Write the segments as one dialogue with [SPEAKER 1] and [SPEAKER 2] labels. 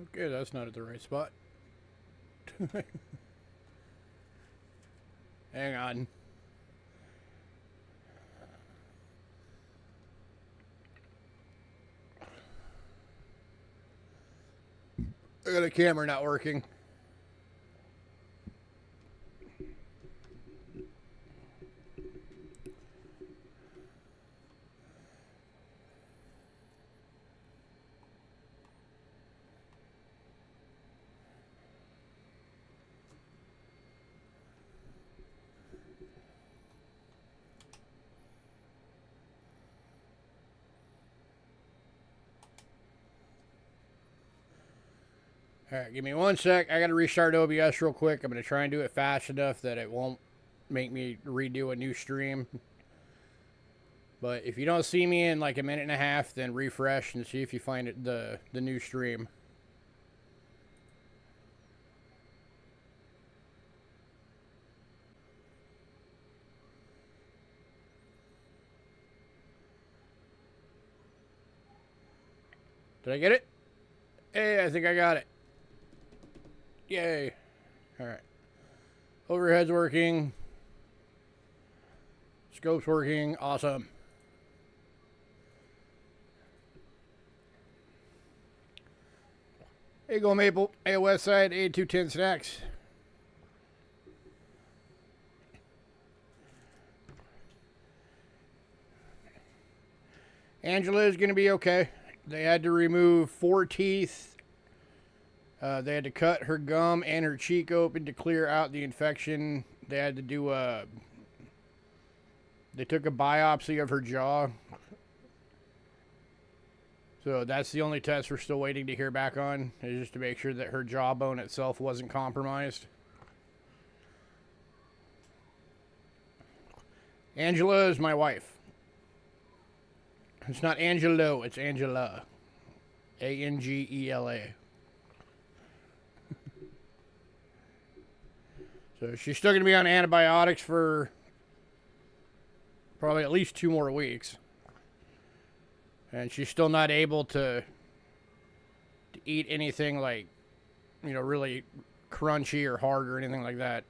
[SPEAKER 1] Okay, that's not at the right spot. Hang on. I got a camera not working. Alright, give me 1 sec. I gotta restart OBS real quick. I'm gonna try and do it fast enough that it won't make me redo a new stream. But if you don't see me in like a minute and a half, then refresh and see if you find it the new stream. Did I get it? Hey, I think I got it. Yay. Alright. Overhead's working. Scope's working. Awesome. Hey, go Maple. Hey, West Side. 8210 Snacks. Angela is going to be okay. They had to remove 4 teeth. They had to cut her gum and her cheek open to clear out the infection. They had to do they took a biopsy of her jaw. So that's the only test we're still waiting to hear back on, is just to make sure that her jawbone itself wasn't compromised. Angela is my wife. It's not Angelo, it's Angela. Angela. So she's still going to be on antibiotics for probably at least 2 more weeks. And she's still not able to eat anything like, you know, really crunchy or hard or anything like that.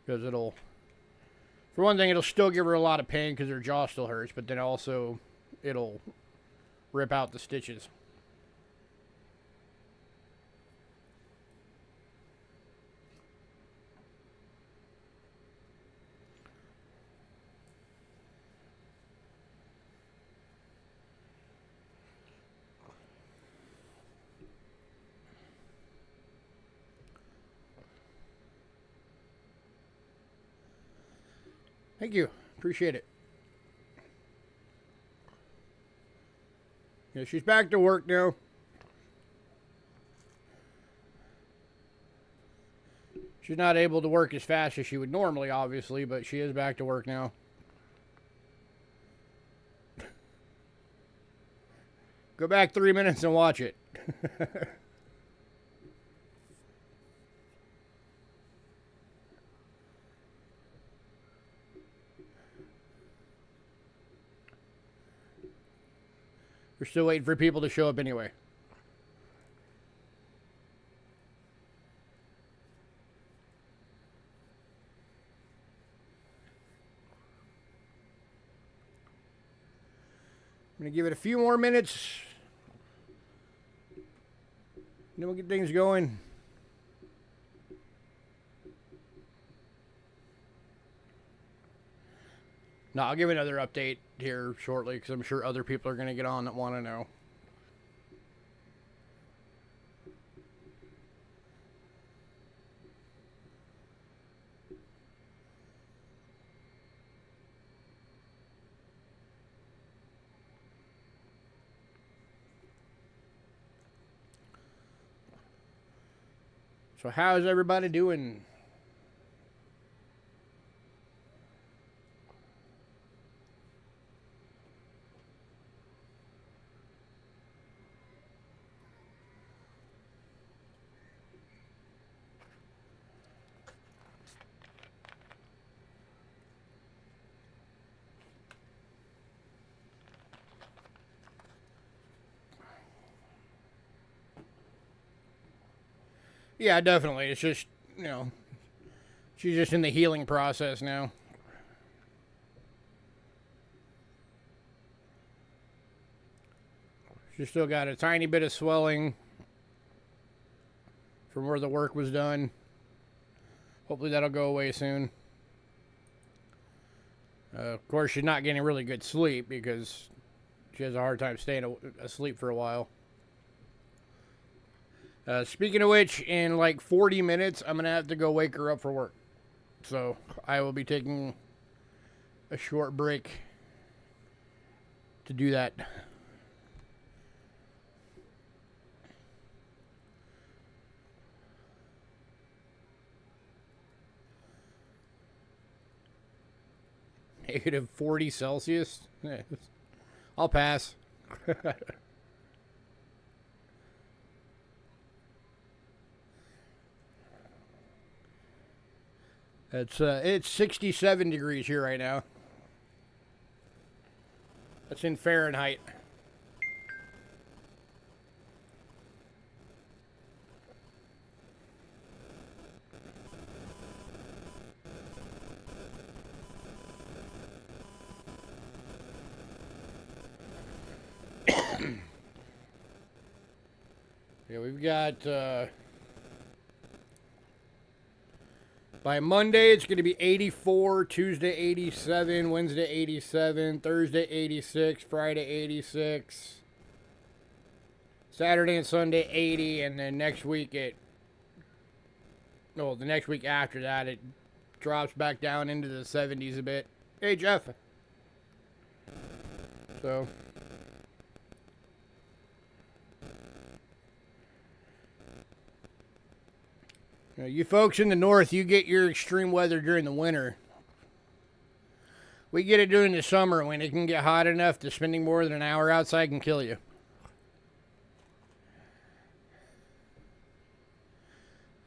[SPEAKER 1] Because it'll, for one thing, it'll still give her a lot of pain because her jaw still hurts, but then also it'll rip out the stitches. Thank you. Appreciate it. Yeah, she's back to work now. She's not able to work as fast as she would normally, obviously, but she is back to work now. Go back 3 minutes and watch it. We're still waiting for people to show up anyway. I'm going to give it a few more minutes. Then we'll get things going. No, I'll give another update here shortly because I'm sure other people are going to get on that want to know. So how's everybody doing? Yeah, definitely. It's just, you know, she's just in the healing process now. She's still got a tiny bit of swelling from where the work was done. Hopefully that'll go away soon. Of course, she's not getting really good sleep because she has a hard time staying asleep for a while. Speaking of which, in like 40 minutes, I'm going to have to go wake her up for work. So I will be taking a short break to do that. Negative 40 Celsius? I'll pass. It's 67 degrees here right now. That's in Fahrenheit. Yeah, we've got by Monday it's going to be 84, Tuesday 87, Wednesday 87, Thursday 86, Friday 86, Saturday and Sunday 80, and then next week the next week after that it drops back down into the 70s a bit. Hey Jeff. So you folks in the north, you get your extreme weather during the winter. We get it during the summer when it can get hot enough that spending more than an hour outside can kill you.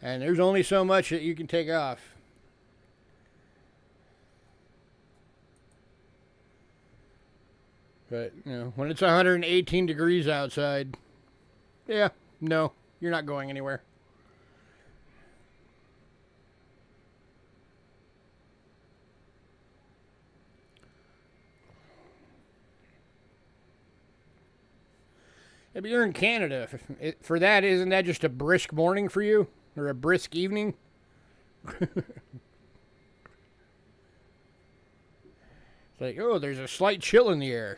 [SPEAKER 1] And there's only so much that you can take off. But, when it's 118 degrees outside, yeah, no, you're not going anywhere. If you're in Canada, for that, isn't that just a brisk morning for you? Or a brisk evening? It's like, oh, there's a slight chill in the air.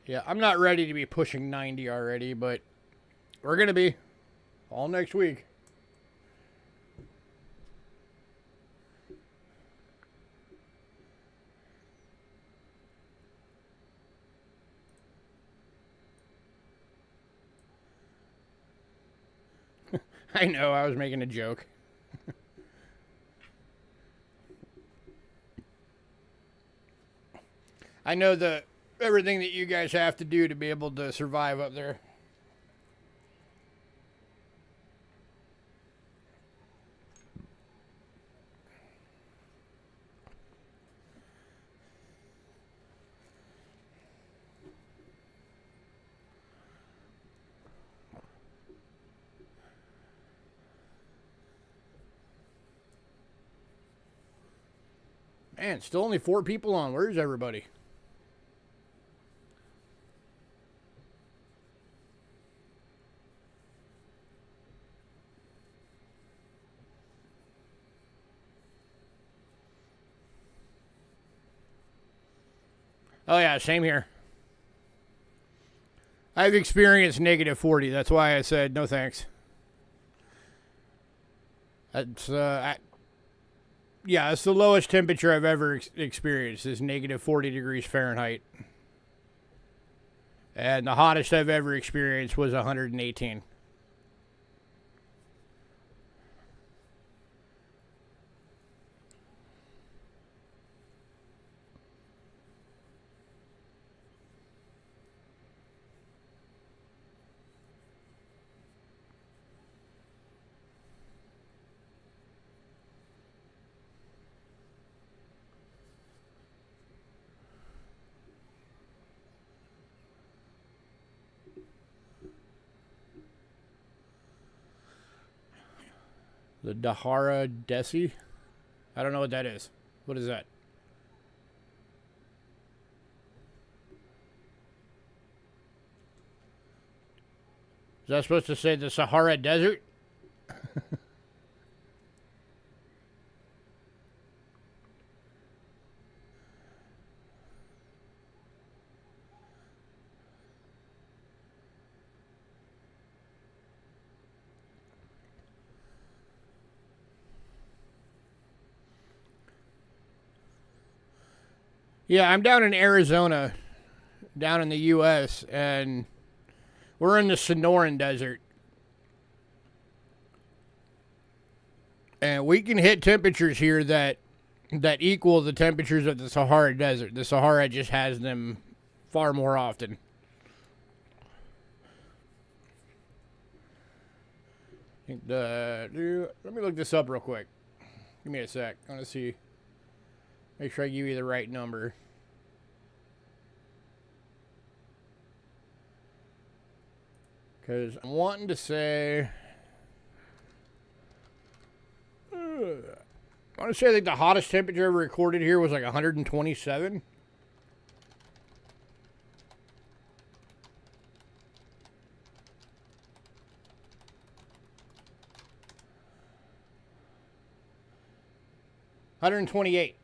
[SPEAKER 1] Yeah, I'm not ready to be pushing 90 already, but we're going to be all next week. I know, I was making a joke. I know everything that you guys have to do to be able to survive up there. Man, still only 4 people on. Where's everybody? Oh, yeah, same here. I've experienced negative 40. That's why I said no thanks. That's, it's the lowest temperature I've ever experienced is negative 40 degrees Fahrenheit. And the hottest I've ever experienced was 118. The Sahara Desi? I don't know what that is. What is that? Is that supposed to say the Sahara Desert? Yeah, I'm down in Arizona, down in the U.S., and we're in the Sonoran Desert. And we can hit temperatures here that equal the temperatures of the Sahara Desert. The Sahara just has them far more often. Let me look this up real quick. Give me a sec. I want to see. Make sure I give you the right number. Because I'm wanting to say... I want to say I think the hottest temperature ever recorded here was like 127. $128.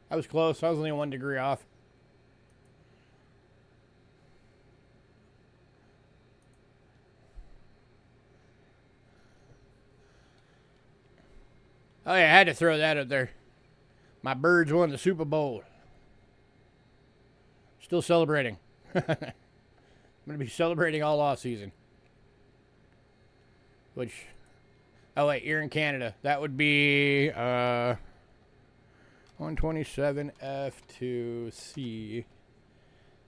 [SPEAKER 1] I was close. I was only 1 degree off. Oh yeah, I had to throw that up there. My Birds won the Super Bowl. Still celebrating. I'm going to be celebrating all off season. Which, oh wait, you're in Canada. That would be 127F2C.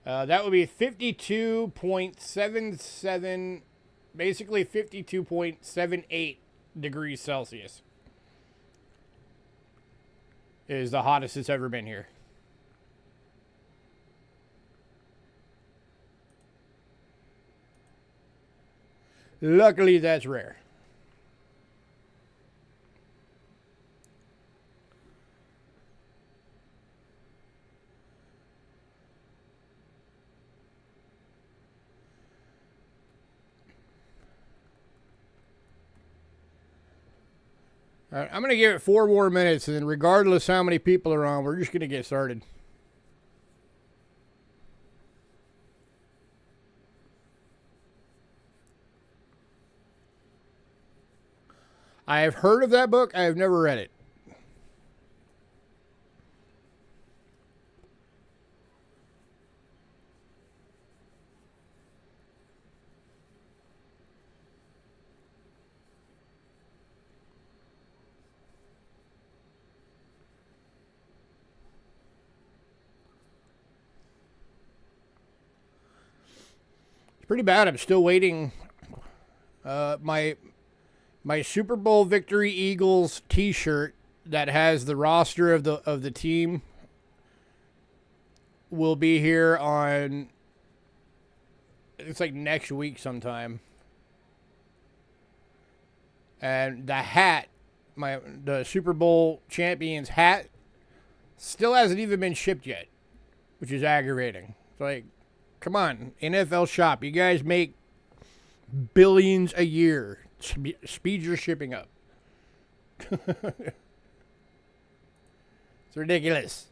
[SPEAKER 1] That would be 52.77, basically 52.78 degrees Celsius. Is the hottest it's ever been here. Luckily, that's rare. All right, I'm going to give it 4 more minutes, and then regardless how many people are on, we're just going to get started. I have heard of that book. I have never read it. It's pretty bad. I'm still waiting. My Super Bowl victory Eagles T-shirt that has the roster of the team will be here on, it's like next week sometime. And the hat, the Super Bowl champions hat, still hasn't even been shipped yet, which is aggravating. It's like, come on, NFL shop, you guys make billions a year. Speed your shipping up. It's ridiculous.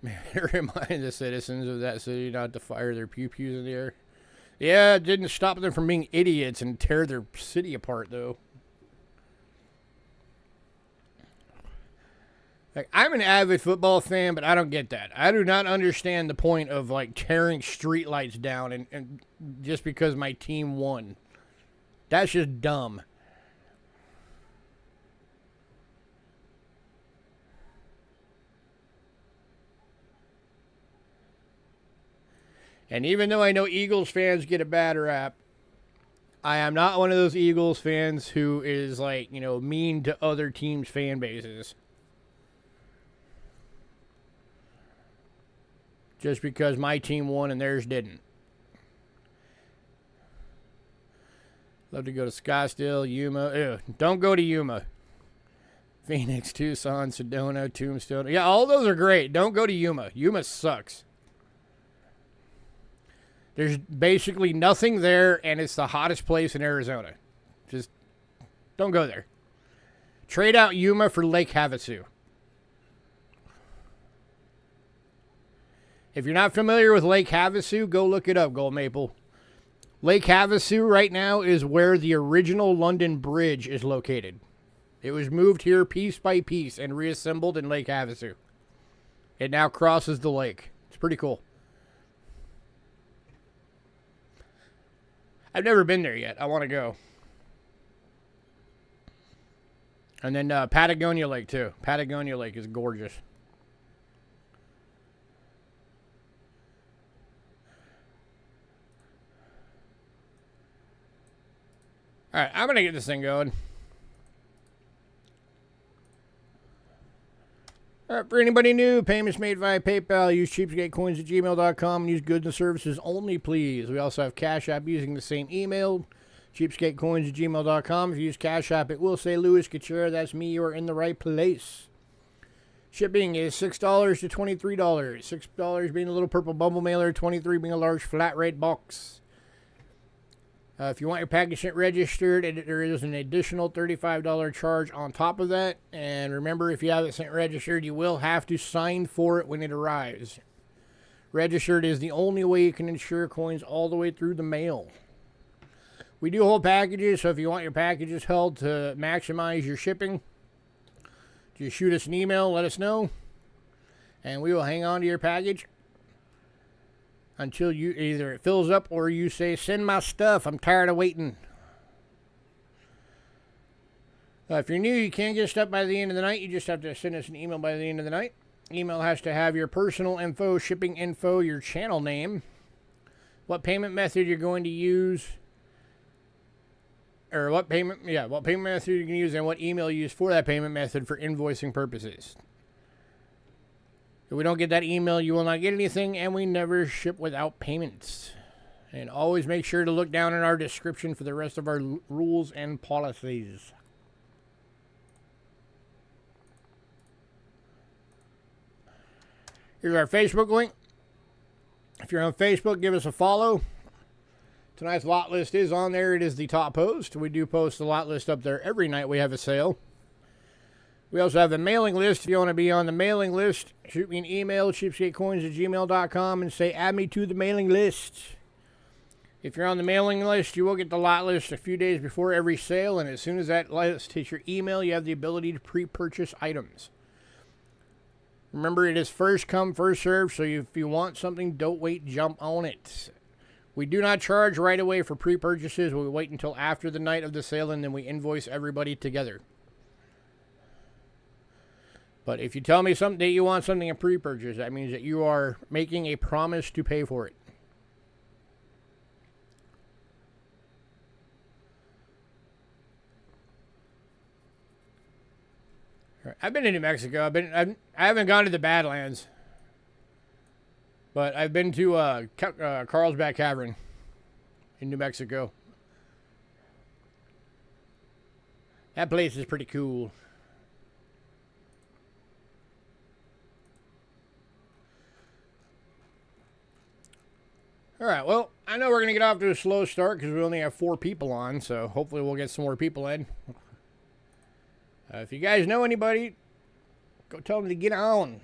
[SPEAKER 1] Man, remind the citizens of that city not to fire their pew-pews in the air. Yeah, it didn't stop them from being idiots and tear their city apart, though. Like, I'm an avid football fan, but I don't get that. I do not understand the point of, like, tearing streetlights down and just because my team won. That's just dumb. And even though I know Eagles fans get a bad rap, I am not one of those Eagles fans who is like, mean to other teams' fan bases. Just because my team won and theirs didn't. Love to go to Scottsdale, Yuma. Ew, don't go to Yuma. Phoenix, Tucson, Sedona, Tombstone. Yeah, all those are great. Don't go to Yuma. Yuma sucks. There's basically nothing there, and it's the hottest place in Arizona. Just don't go there. Trade out Yuma for Lake Havasu. If you're not familiar with Lake Havasu, go look it up, Gold Maple. Lake Havasu right now is where the original London Bridge is located. It was moved here piece by piece and reassembled in Lake Havasu. It now crosses the lake. It's pretty cool. I've never been there yet. I want to go. And then Patagonia Lake, too. Patagonia Lake is gorgeous. All right, I'm going to get this thing going. All right, for anybody new, payments made via PayPal. Use cheapskatecoins@gmail.com and use goods and services only, please. We also have Cash App using the same email, cheapskatecoins@gmail.com. If you use Cash App, it will say Louis Couture. That's me. You are in the right place. Shipping is $6 to $23. $6 being a little purple bumble mailer, $23 being a large flat rate box. If you want your package sent registered, there is an additional $35 charge on top of that. And remember, if you have it sent registered, you will have to sign for it when it arrives. Registered is the only way you can insure coins all the way through the mail. We do hold packages, so if you want your packages held to maximize your shipping, just shoot us an email, let us know, and we will hang on to your package until you either it fills up or you say, send my stuff, I'm tired of waiting. If you're new, you can't get stuff by the end of the night. You just have to send us an email by the end of the night. Email has to have your personal info, shipping info, your channel name, what payment method you're going to use, or what payment method you can use, and what email you use for that payment method for invoicing purposes. If we don't get that email, you will not get anything, and we never ship without payments. And always make sure to look down in our description for the rest of our rules and policies. Here's our Facebook link. If you're on Facebook, give us a follow. Tonight's lot list is on there. It is the top post. We do post the lot list up there every night we have a sale. We also have a mailing list. If you want to be on the mailing list, shoot me an email, cheapskatecoins@gmail.com, and say, add me to the mailing list. If you're on the mailing list, you will get the lot list a few days before every sale, and as soon as that list hits your email, you have the ability to pre-purchase items. Remember, it is first come, first served, so if you want something, don't wait, jump on it. We do not charge right away for pre-purchases. We wait until after the night of the sale, and then we invoice everybody together. But if you tell me that you want something in pre-purchase, that means that you are making a promise to pay for it. I've been to New Mexico. I haven't gone to the Badlands, but I've been to Carlsbad Cavern in New Mexico. That place is pretty cool. All right, well, I know we're going to get off to a slow start because we only have 4 people on, so hopefully we'll get some more people in. If you guys know anybody, go tell them to get on.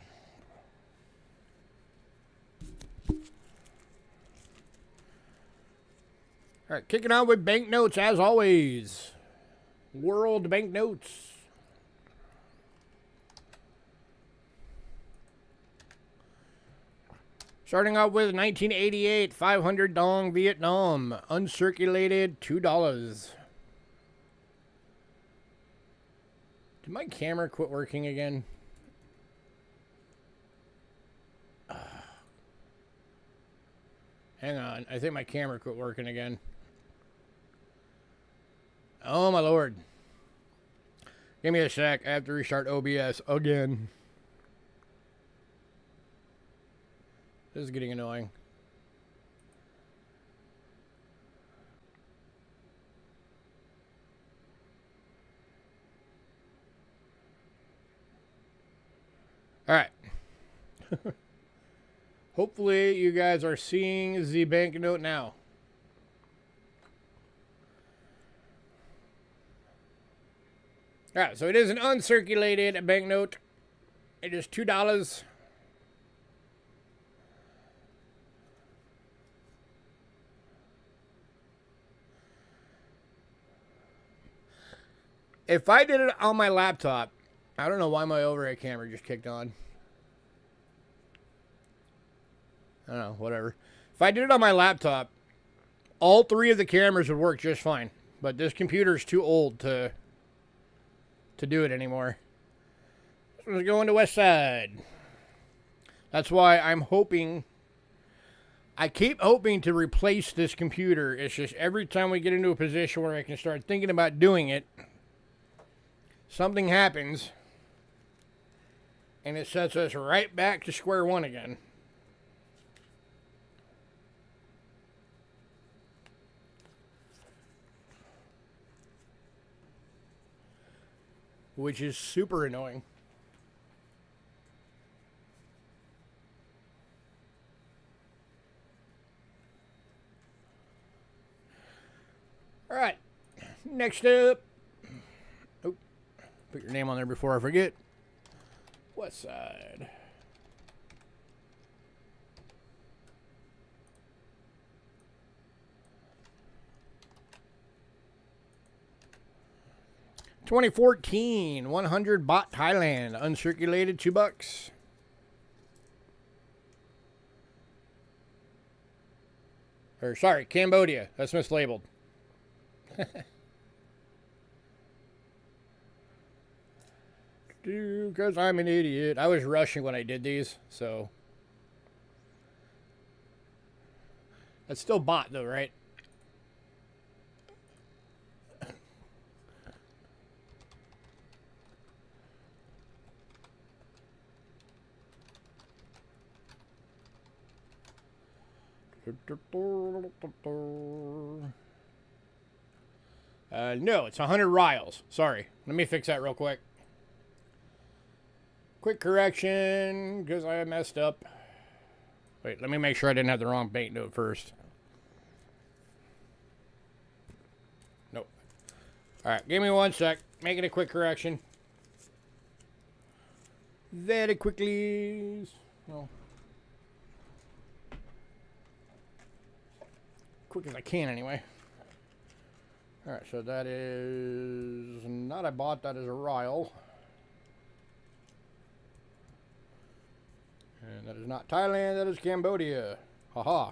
[SPEAKER 1] All right, kicking on with banknotes as always. World banknotes. Starting out with 1988 500 dong Vietnam, uncirculated, $2. Did my camera quit working again? Hang on, I think my camera quit working again. Oh my lord. Give me a sec. I have to restart OBS again. This is getting annoying. Alright. Hopefully you guys are seeing the banknote now. Alright, so it is an uncirculated banknote. It is $2. If I did it on my laptop, I don't know why my overhead camera just kicked on. I don't know, whatever. If I did it on my laptop, all three of the cameras would work just fine. But this computer is too old to do it anymore. Let's go into West Side. That's why I'm hoping... I keep hoping to replace this computer. It's just every time we get into a position where I can start thinking about doing it, something happens, and it sets us right back to square one again. Which is super annoying. All right, next up. Oh, put your name on there before I forget. West Side. $2014 100 baht Thailand uncirculated $2. Or sorry, Cambodia. That's mislabeled. Because I'm an idiot. I was rushing when I did these, so. That's still baht though, right? No, it's 100 rials. Sorry. Let me fix that real quick. Quick correction, because I messed up. Wait, let me make sure I didn't have the wrong banknote first. Nope. Alright, give me 1 sec. Making a quick correction. Very quickly. No. Quick as I can anyway. Alright, so that is not a baht, that is a rial. And that is not Thailand, that is Cambodia. Haha.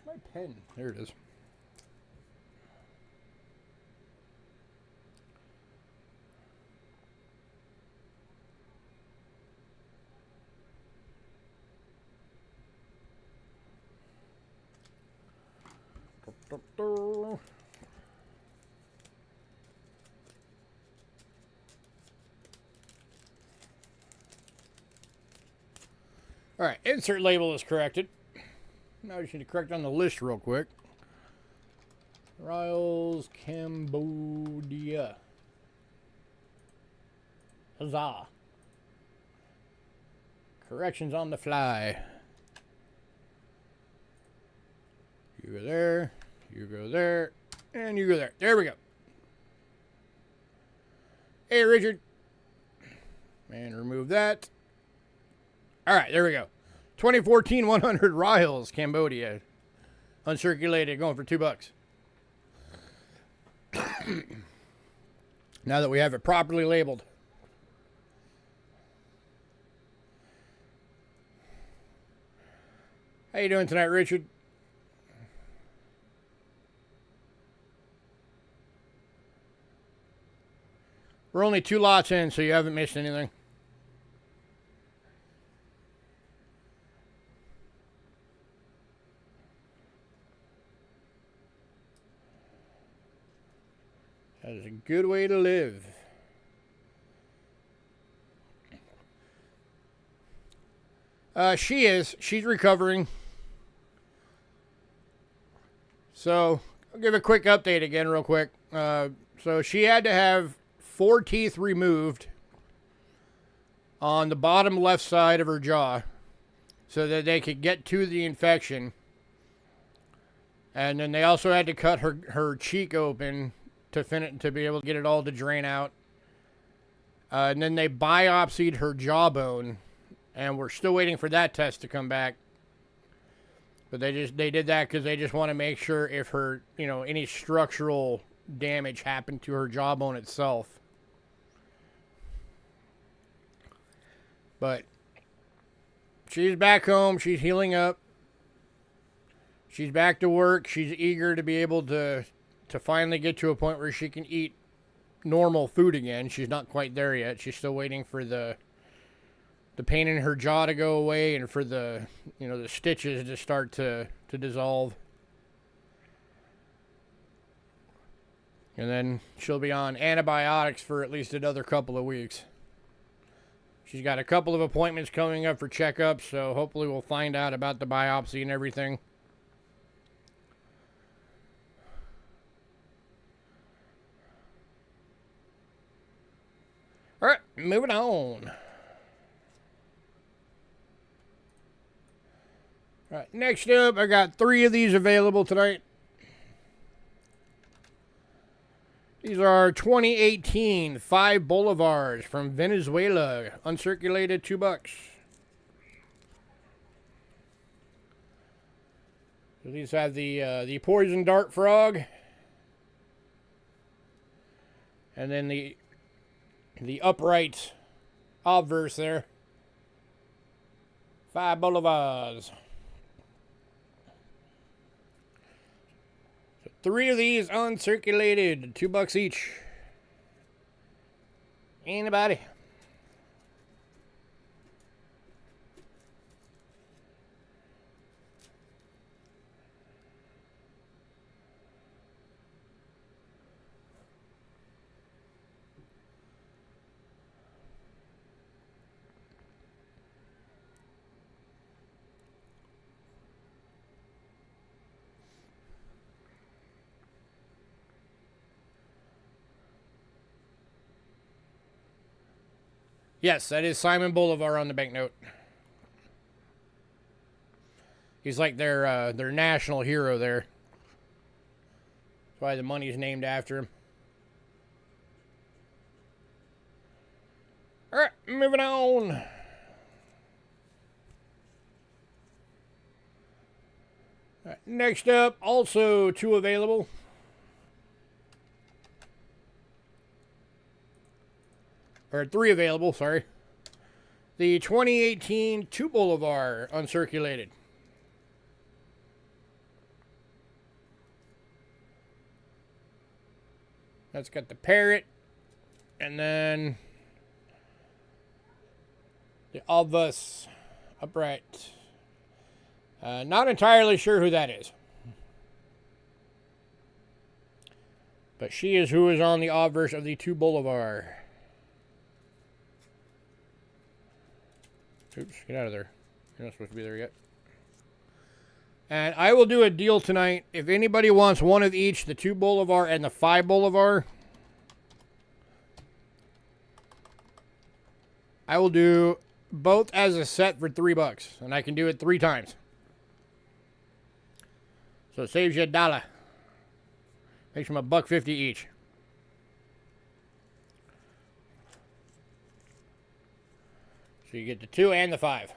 [SPEAKER 1] Where's my pen? There it is. Alright, insert label is corrected. Now I just need to correct on the list real quick. Riles, Cambodia. Huzzah. Corrections on the fly. You go there, you go there, and you go there. There we go. Hey, Richard. And remove that. Alright, there we go. 2014 100 rials, Cambodia. Uncirculated, going for $2. Now that we have it properly labeled. How you doing tonight, Richard? We're only 2 lots in, so you haven't missed anything. That is a good way to live. She's recovering. So, I'll give a quick update again real quick. So she had to have 4 teeth removed on the bottom left side of her jaw so that they could get to the infection. And then they also had to cut her cheek open to be able to get it all to drain out. And then they biopsied her jawbone, and we're still waiting for that test to come back. But they did that because they just want to make sure if her, any structural damage happened to her jawbone itself. But she's back home. She's healing up. She's back to work. She's eager to be able to finally get to a point where she can eat normal food again. She's not quite there yet. She's still waiting for the pain in her jaw to go away and for the stitches to start to dissolve. And then she'll be on antibiotics for at least another couple of weeks. She's got a couple of appointments coming up for checkups, so hopefully we'll find out about the biopsy and everything. All right, moving on. All right, next up, I got 3 of these available tonight. These are 2018 5 Bolivars from Venezuela, uncirculated, $2. So these have the poison dart frog, and then the upright obverse there. 5 Bolivars. 3 of these uncirculated, $2 each. Anybody? Yes, that is Simon Bolivar on the banknote. He's like their national hero there. That's why the money's named after him. All right, moving on. All right, next up, also 2 available. Or 3 available, sorry. The 2018 2 Bolivar uncirculated. That's got the parrot. And then the obverse upright. Not entirely sure who that is. But she is who is on the obverse of the 2 Bolivar. Oops, get out of there. You're not supposed to be there yet. And I will do a deal tonight. If anybody wants one of each, the 2 Bolivar and the 5 Bolivar, I will do both as a set for $3. And I can do it 3 times. So it saves you $1. Makes them $1.50 each. So you get the 2 and the 5.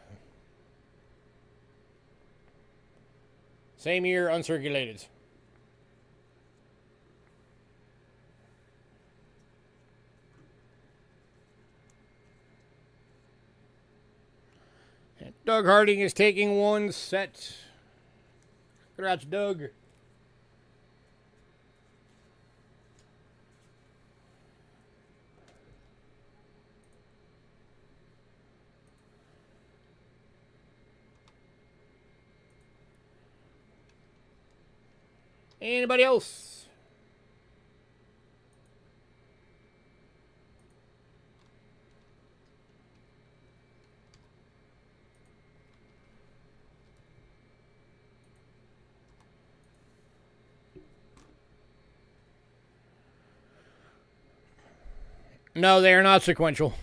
[SPEAKER 1] Same year, uncirculated. And Doug Harding is taking 1 set. Congrats, Doug. Anybody else? No, they are not sequential.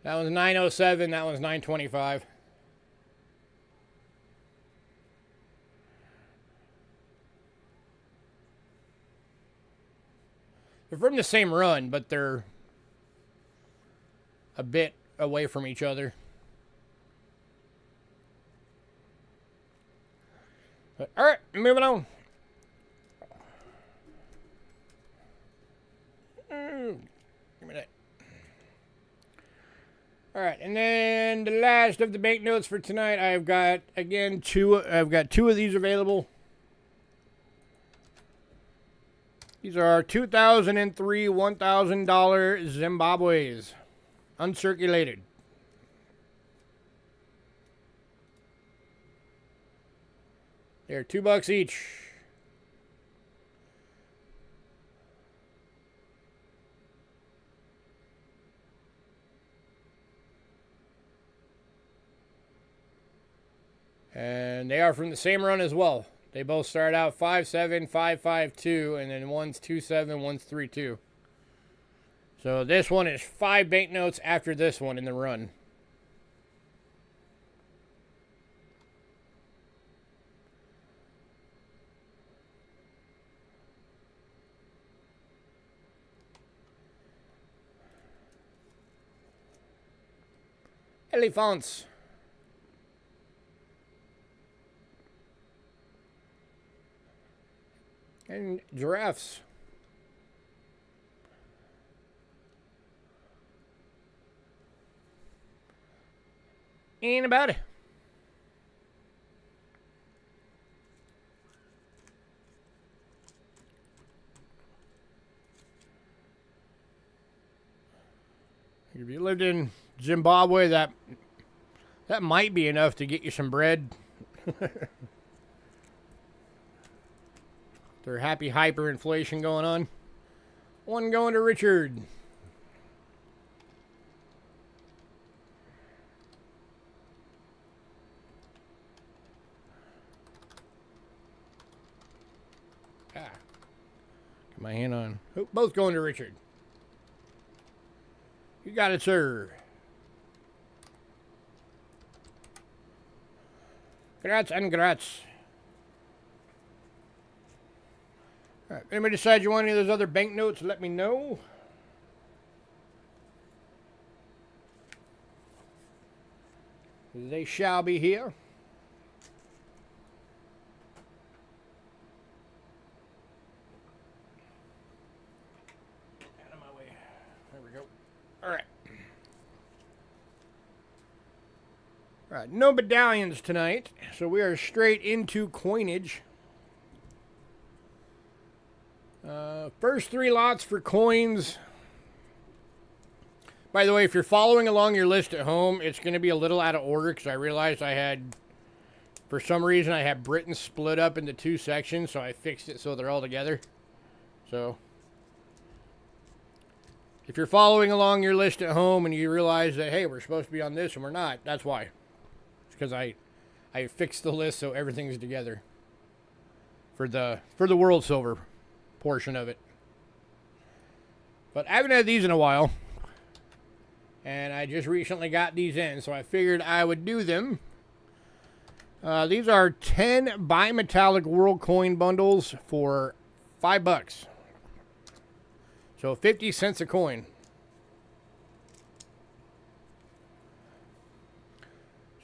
[SPEAKER 1] That one's 907, that one's 925. They're from the same run, but they're a bit away from each other. But, all right, moving on. Give me that. All right, and then the last of the banknotes for tonight, I've got again two. I've got two of these available. These are 2003 $1,000 Zimbabwe's, uncirculated. They're $2 each. And they are from the same run as well. They both start out 5-7, 5-5-2, and then one's 2-7, one's 3-2. So this one is 5 banknotes after this one in the run. Elephants. And giraffes. Ain't about it. If you lived in Zimbabwe, that might be enough to get you some bread. Their happy hyperinflation going on. One going to Richard. Get my hand on. Oh, both going to Richard. You got it, sir. Congrats and congrats. All right, anybody decide you want any of those other banknotes, let me know. They shall be here. Out of my way. There we go. All right. All right, no medallions tonight, so we are straight into coinage. First 3 lots for coins. By the way, if you're following along your list at home, it's going to be a little out of order because I realized I had, for some reason, I had Britain split up into 2 sections, so I fixed it so they're all together. So, if you're following along your list at home and you realize that, hey, we're supposed to be on this and we're not, that's why. It's because I fixed the list so everything's together for the world silver portion of it. But I haven't had these in a while, and I just recently got these in, so I figured I would do them. These are 10 bimetallic world coin bundles for $5. So 50 cents a coin.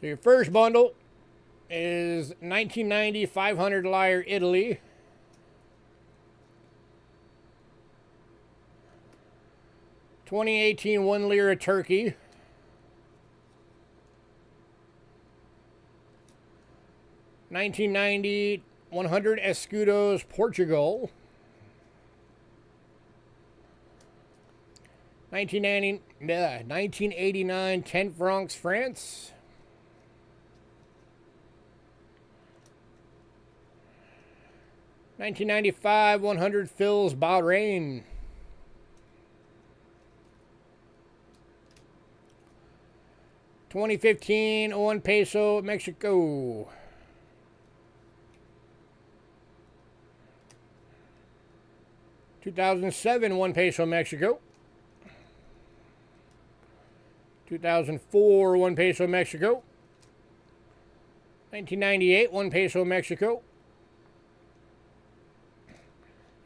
[SPEAKER 1] So your first bundle is 1990 500 Lyre Italy. 2018 1 lira Turkey. 1990 100 escudos Portugal. 1989 10 francs France. 1995 100 fils Bahrain. 2015 1 peso Mexico. 2007, 1 peso Mexico. 2004, 1 peso Mexico. 1998, 1 peso Mexico.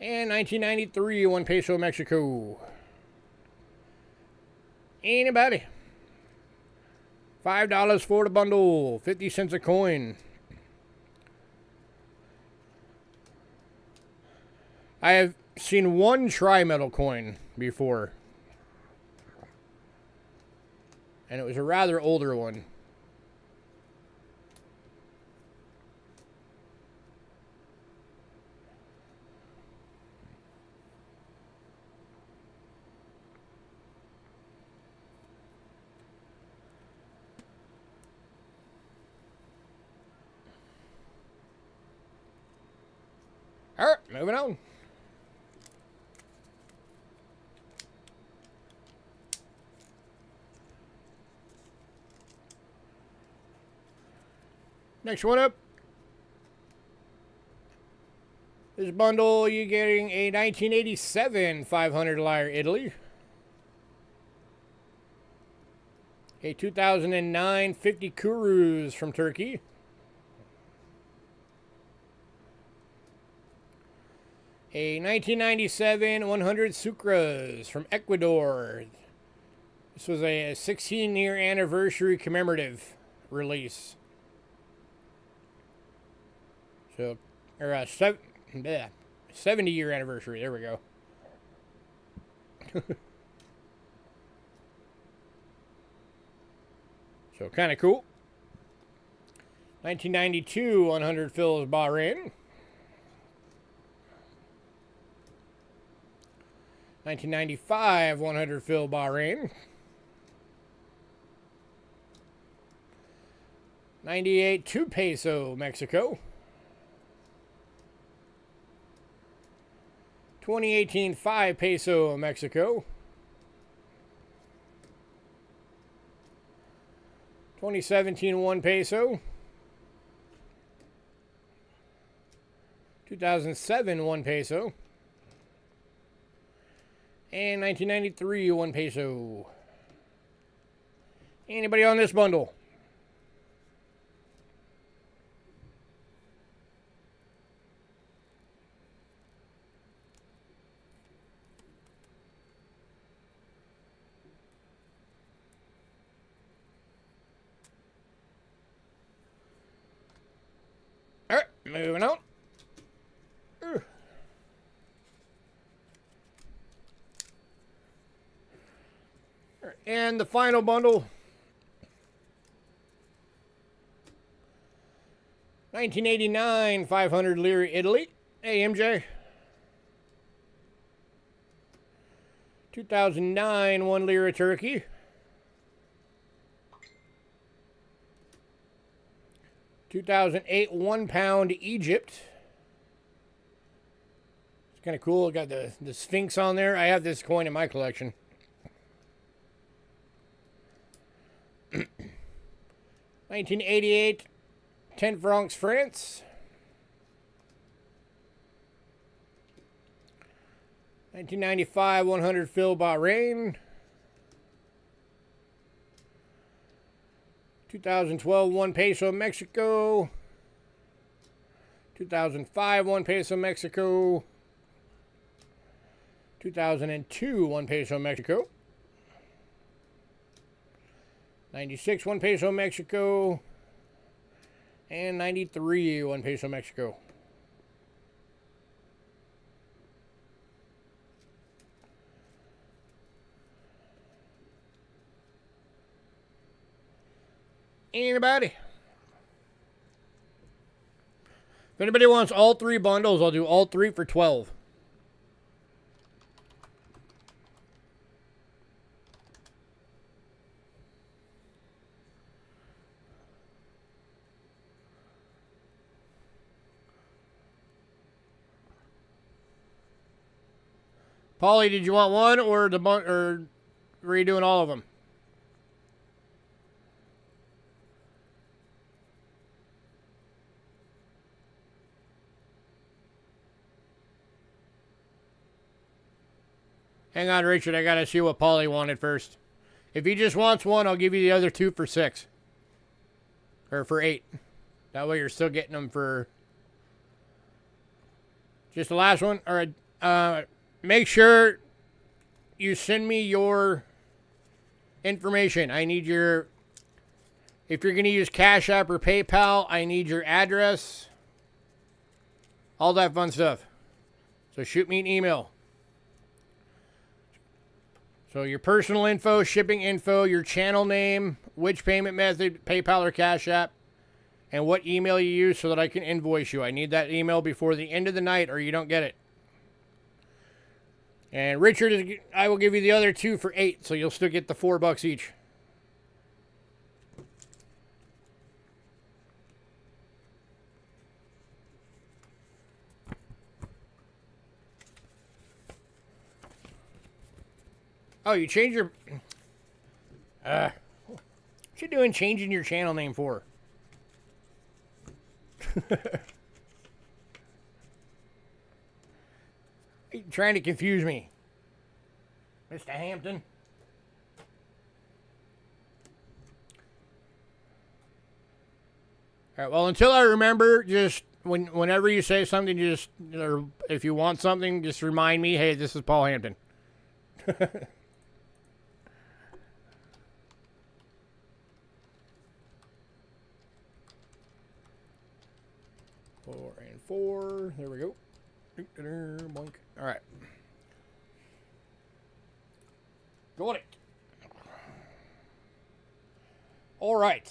[SPEAKER 1] And 1993, 1 peso Mexico. Anybody? $5 for the bundle, 50 cents a coin. I have seen one tri-metal coin before. And it was a rather older one. Alright, moving on. Next one up. This bundle, you're getting a 1987 500 Lyre Italy. A 2009 50 Kurus from Turkey. A 1997 100 Sucras from Ecuador. This was a 16-year anniversary commemorative release. So, or a 70-year anniversary. There we go. So, kind of cool. 1992 100 fills Bahrain. 1995 100 fill Bahrain. 98 2 peso Mexico. 2018 5 peso Mexico. 2017 1 peso. 2007 1 peso. And 1993 1 peso. Anybody on this bundle? Alright, moving on. And the final bundle. 1989 500 Lira Italy. Hey, MJ. 2009 1 Lira Turkey. 2008 1 pound Egypt. It's kind of cool. Got the Sphinx on there. I have this coin in my collection. 1988 10 francs France. 1995 100 fill Bahrain. 2012 1 peso Mexico. 2005 1 peso Mexico. 2002 1 peso Mexico. 96 1 peso Mexico. And 93 1 peso Mexico. Anybody? If anybody wants all three bundles, I'll do all three for 12. Paulie, did you want one or were you doing all of them? Hang on, Richard. I gotta see what Paulie wanted first. If he just wants one, I'll give you the other 2 for 6. Or for 8. That way you're still getting them for... Just the last one? Alright. Make sure you send me your information. I need your... If you're going to use Cash App or PayPal, I need your address. All that fun stuff. So shoot me an email. So your personal info, shipping info, your channel name, which payment method, PayPal or Cash App, and what email you use so that I can invoice you. I need that email before the end of the night or you don't get it. And Richard, I will give you the other 2 for 8, so you'll still get the $4 each. Oh, you changed your... what you doing changing your channel name for? You trying to confuse me, Mr. Hampton. All right, well, until I remember, just whenever you say something, just, or if you want something, just remind me, hey, this is Paul Hampton. 4 and 4. There we go. Boink. All right. Got it. All right.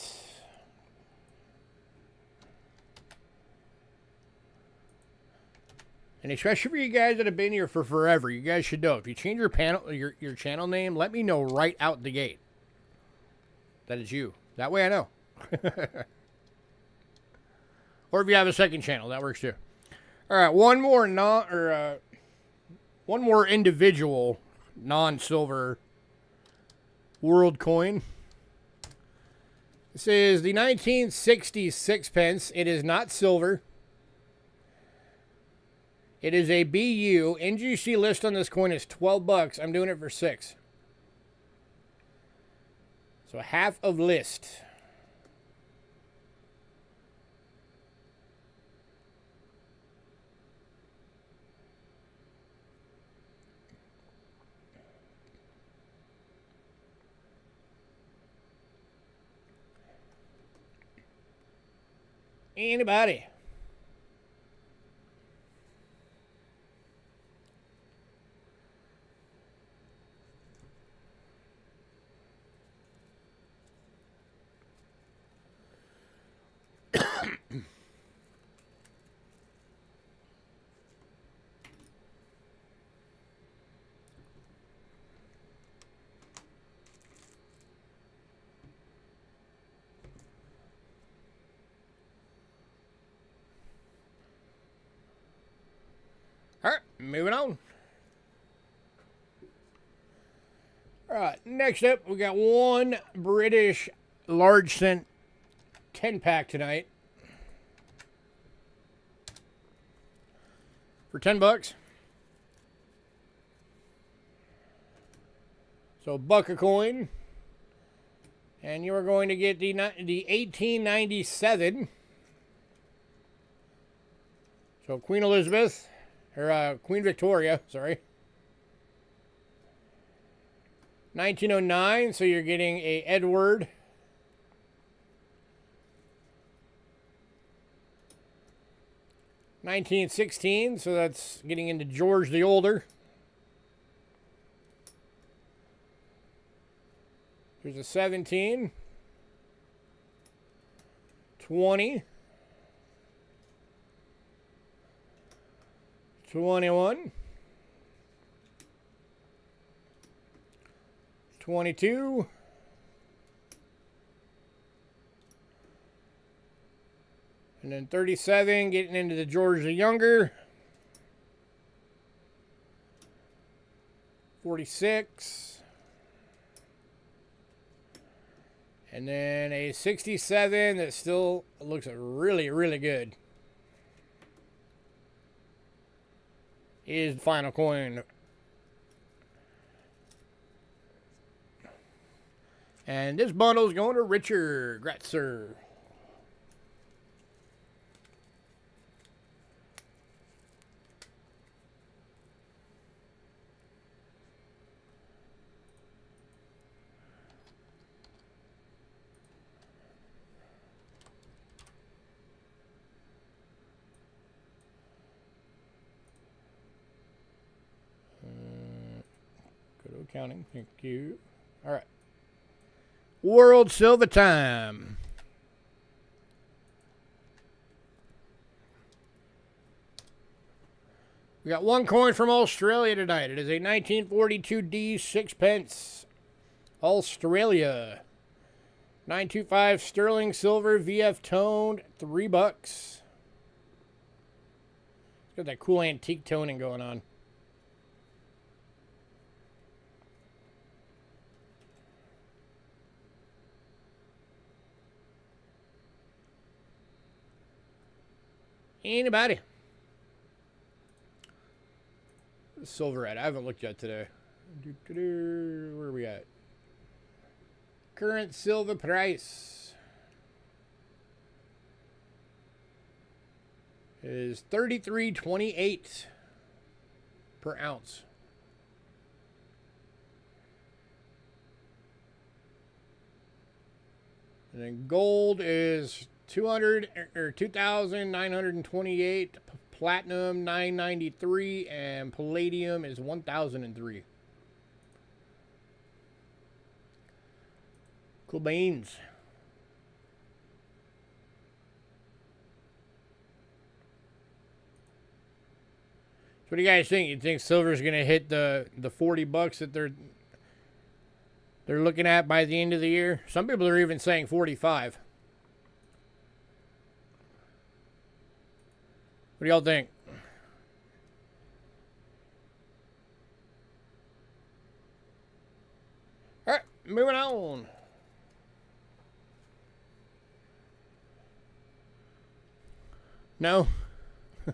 [SPEAKER 1] And especially for you guys that have been here for forever, you guys should know, if you change your channel name, let me know right out the gate that it's you. That way I know. Or if you have a second channel, that works too. All right, one more individual non-silver world coin. This is the 1960s sixpence. It is not silver. It is a BU. NGC list on this coin is $12. I'm doing it for 6. So half of list. Anybody? All right, moving on. All right, next up, we got one British large cent 10-pack tonight for $10. So buck a coin, and you are going to get the 1897. So Queen Elizabeth. Or Queen Victoria, sorry. 1909, so you're getting a Edward. (1916), so that's getting into George the Older. Here's a 17. 20. 21, 22, and then 37, getting into the George the Younger, 46, and then a 67 that still looks really, really good. Is the final coin. And this bundle is going to Richard Gratzer. Go to accounting. Thank you. All right. World Silver Time. We got one coin from Australia tonight. It is a 1942D 6p. Australia. 925 sterling silver VF toned, $3. It's got that cool antique toning going on. Anybody? Silver at? I haven't looked yet today. Where are we at? Current silver price is $33.28 per ounce. And then gold is 2,928, platinum 993, and palladium is 1,003. Cool beans. So what do you guys think? You think silver's gonna hit the $40 that they're looking at by the end of the year? Some people are even saying 45. What do y'all think? All right, moving on. No? All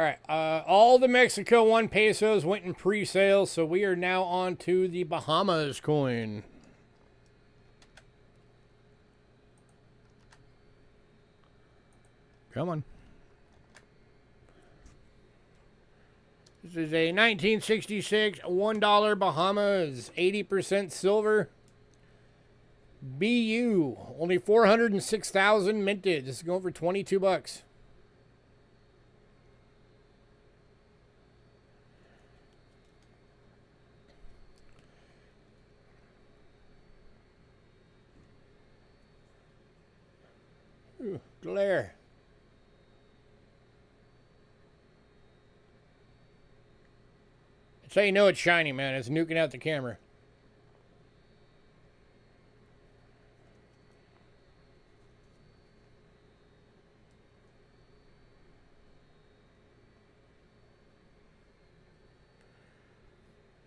[SPEAKER 1] right, all the Mexico 1 pesos went in pre-sale, so we are now on to the Bahamas coin. Come on. This is a 1966 $1 Bahamas, 80% silver. BU, only 406,000 minted. This is going for $22. Ooh, glare. That's how you know it's shiny, man. It's nuking out the camera.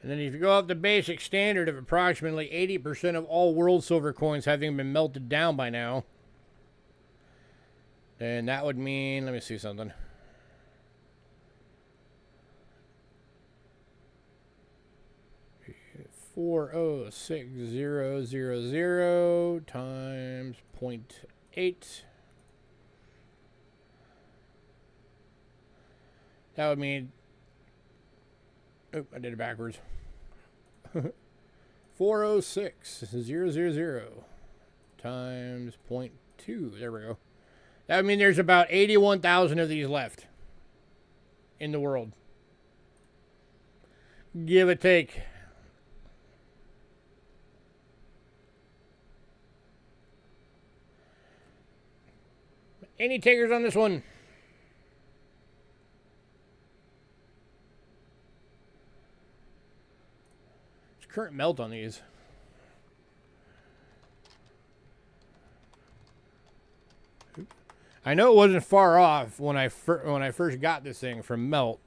[SPEAKER 1] And then if you go up the basic standard of approximately 80% of all world silver coins having been melted down by now, then that would mean, let me see something. $406,000 times 0.8. That would mean, oh, I did it backwards. 406,000 times 0.2. There we go. That would mean there's about 81,000 of these left in the world. Give or take. Any takers on this one? It's current melt on these. I know it wasn't far off when I first got this thing from melt.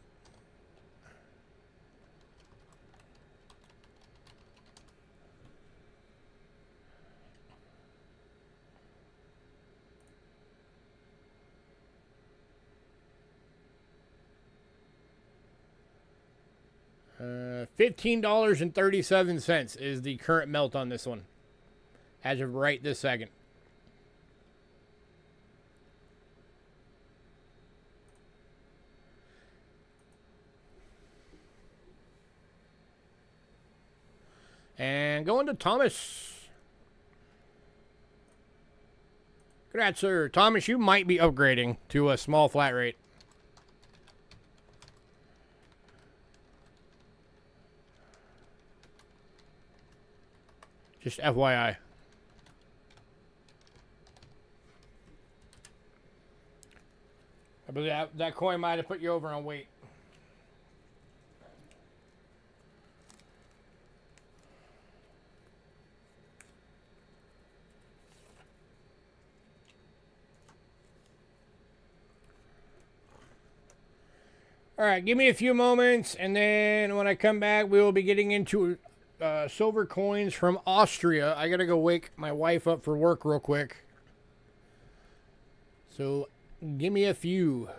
[SPEAKER 1] $15.37 is the current melt on this one, as of right this second. And going to Thomas. Congrats, sir. Thomas, you might be upgrading to a small flat rate. Just FYI. I believe that coin might have put you over on weight. All right, give me a few moments, and then when I come back, we will be getting into silver coins from Austria. I gotta go wake my wife up for work real quick. So, give me a few.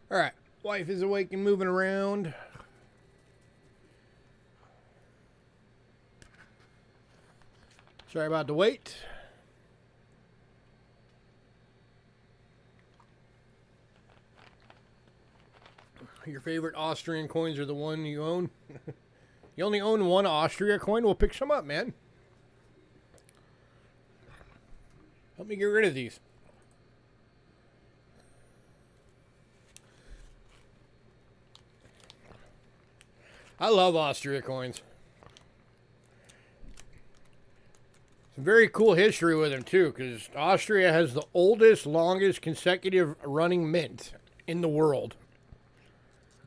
[SPEAKER 1] All right, wife is awake and moving around. Sorry about the wait. Your favorite Austrian coins are the one you own? You only own one Austria coin? We'll pick some up, man. Help me get rid of these. I love Austria coins. Some very cool history with them, too, because Austria has the oldest, longest consecutive running mint in the world,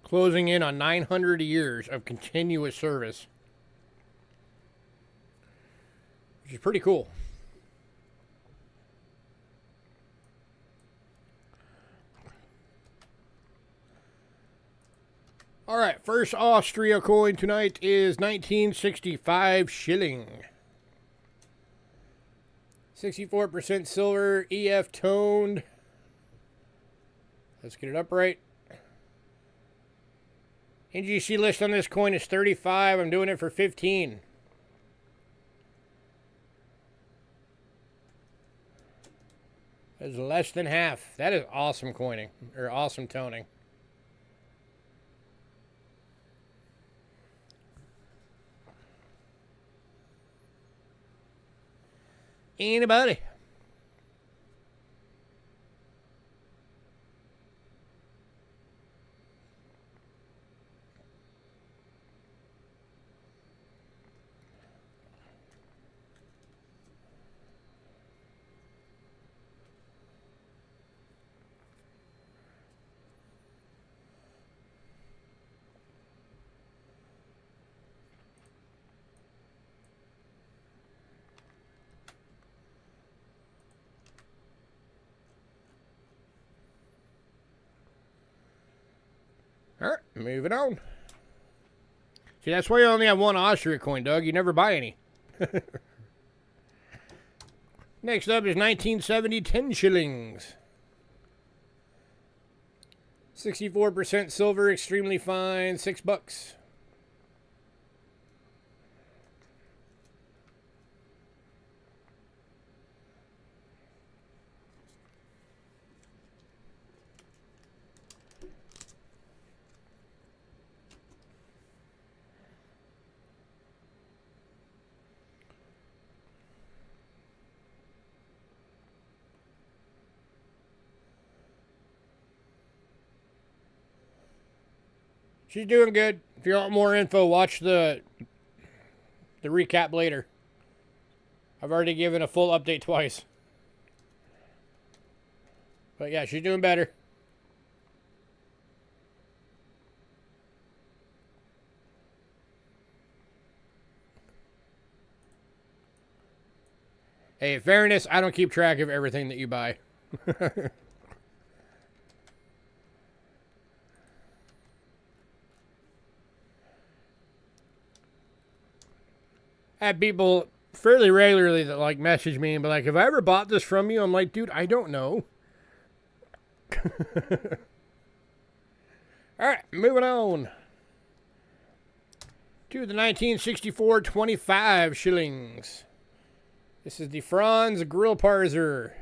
[SPEAKER 1] closing in on 900 years of continuous service, which is pretty cool. All right, first Austria coin tonight is 1965 shilling. 64% silver, EF toned. Let's get it upright. NGC list on this coin is 35. I'm doing it for 15. That is less than half. That is awesome coining, or awesome toning. Anybody? All right, moving on. See, that's why you only have one Austria coin, Doug. You never buy any. Next up is 1970 10 shillings. 64% silver, extremely fine, $6. She's doing good. If you want more info, watch the recap later. I've already given a full update twice. But yeah, she's doing better. Hey, in fairness, I don't keep track of everything that you buy. I have people fairly regularly that like message me and be like, have I ever bought this from you? I'm like, dude, I don't know. Alright, moving on to the 1964 25 shillings. This is the Franz Grill Parser.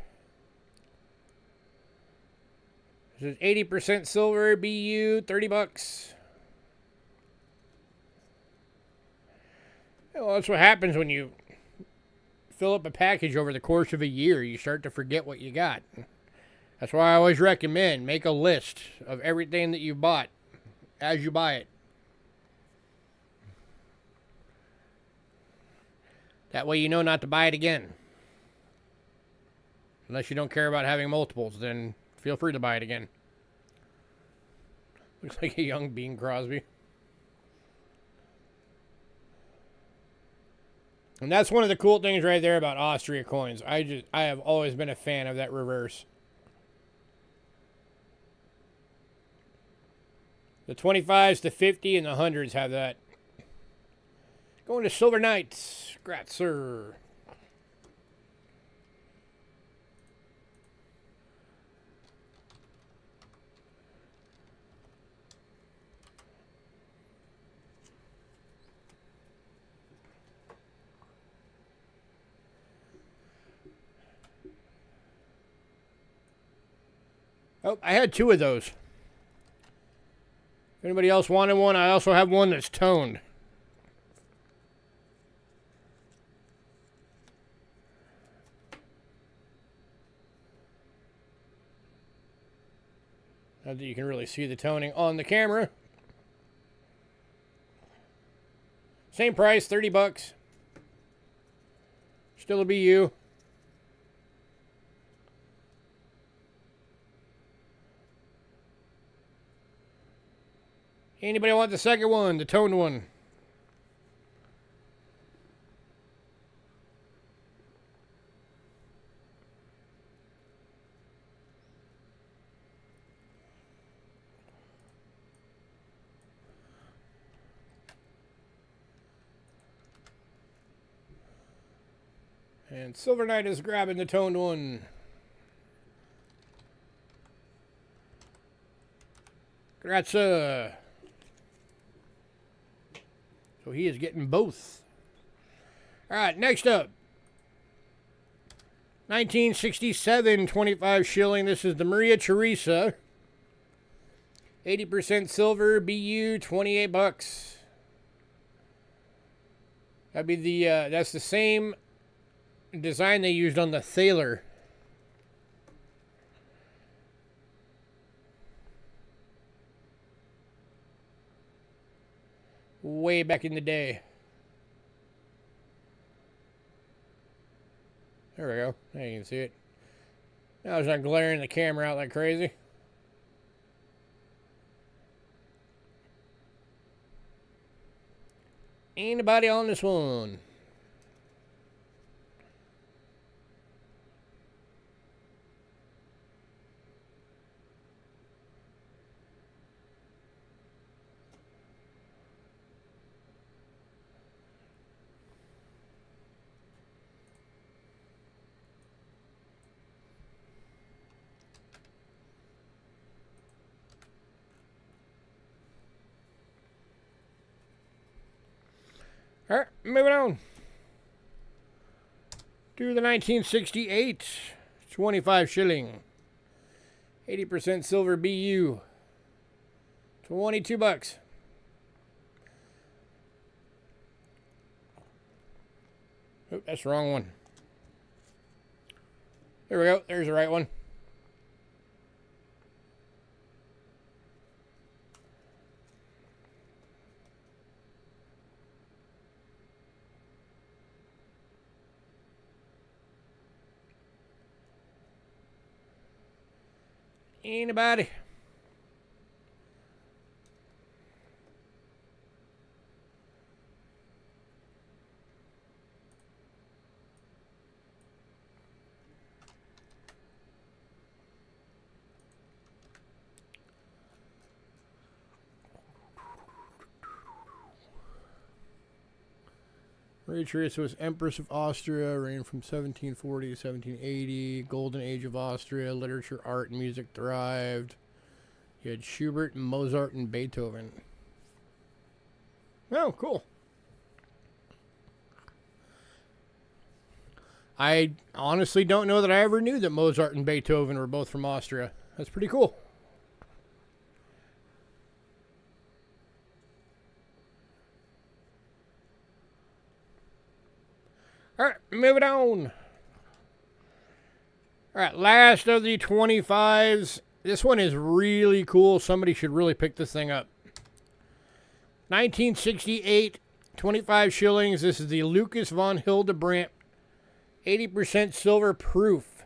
[SPEAKER 1] This is 80% silver, BU, $30. Well, that's what happens when you fill up a package over the course of a year. You start to forget what you got. That's why I always recommend make a list of everything that you bought as you buy it. That way you know not to buy it again. Unless you don't care about having multiples, then feel free to buy it again. Looks like a young Bing Crosby. And that's one of the cool things right there about Austria coins. I have always been a fan of that reverse. The 25s, the 50, and the 100s have that. Going to Silver Knights. Gratzer. Oh, I had 2 of those. If anybody else wanted one, I also have one that's toned. Not that you can really see the toning on the camera. Same price, 30 bucks. Still a BU. Anybody want the second one, the toned one? And Silver Knight is grabbing the toned one. Congrats, So he is getting both. All right, next up. 1967, 25 shilling. This is the Maria Teresa. 80% silver, BU, 28 bucks. That'd be the, that's the same design they used on the Thaler. Way back in the day. There we go. Now you can see it. Now it's not glaring the camera out like crazy. Anybody on this one? All right, moving on to the 1968, 25 shilling, 80% silver BU, 22 bucks. Oh, that's the wrong one. There we go. There's the right one. Anybody? Maria Teresa was Empress of Austria, reigned from 1740 to 1780. Golden Age of Austria, literature, art, and music thrived. You had Schubert, Mozart, and Beethoven. Oh, cool. I honestly don't know that I ever knew that Mozart and Beethoven were both from Austria. That's pretty cool. All right, moving on. All right, last of the 25s. This one is really cool. Somebody should really pick this thing up. 1968, 25 shillings. This is the Lucas von Hildebrandt, 80% silver proof.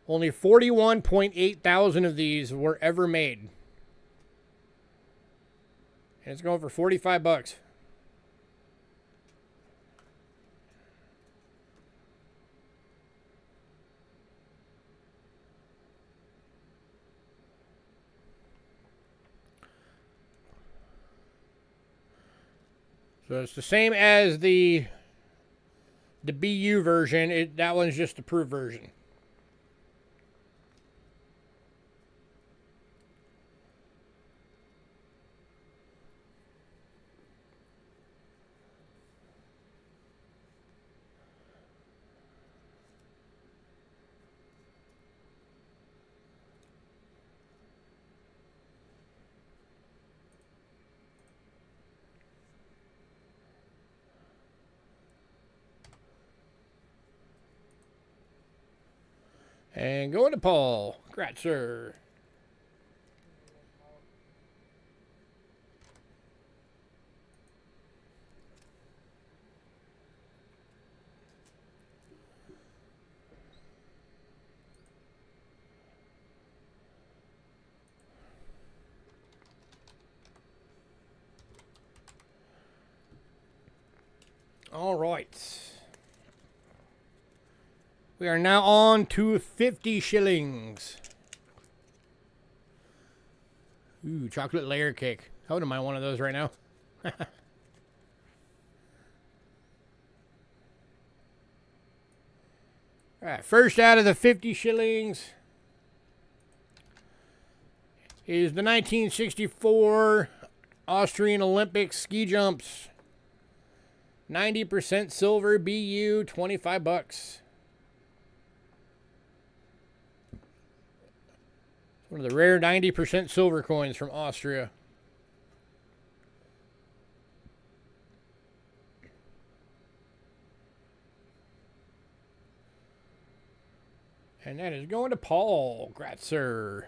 [SPEAKER 1] Only 41.8 thousand of these were ever made. And it's going for 45 bucks. So it's the same as the BU version. That one's just the proof version. And going to Paul. Congrats, sir. All right. We are now on to 50 shillings. Ooh, chocolate layer cake. I wouldn't mind one of those right now. All right, first out of the 50 shillings is the 1964 Austrian Olympic ski jumps. 90% silver BU, 25 bucks. One of the rare 90% silver coins from Austria. And that is going to Paul Gratzer.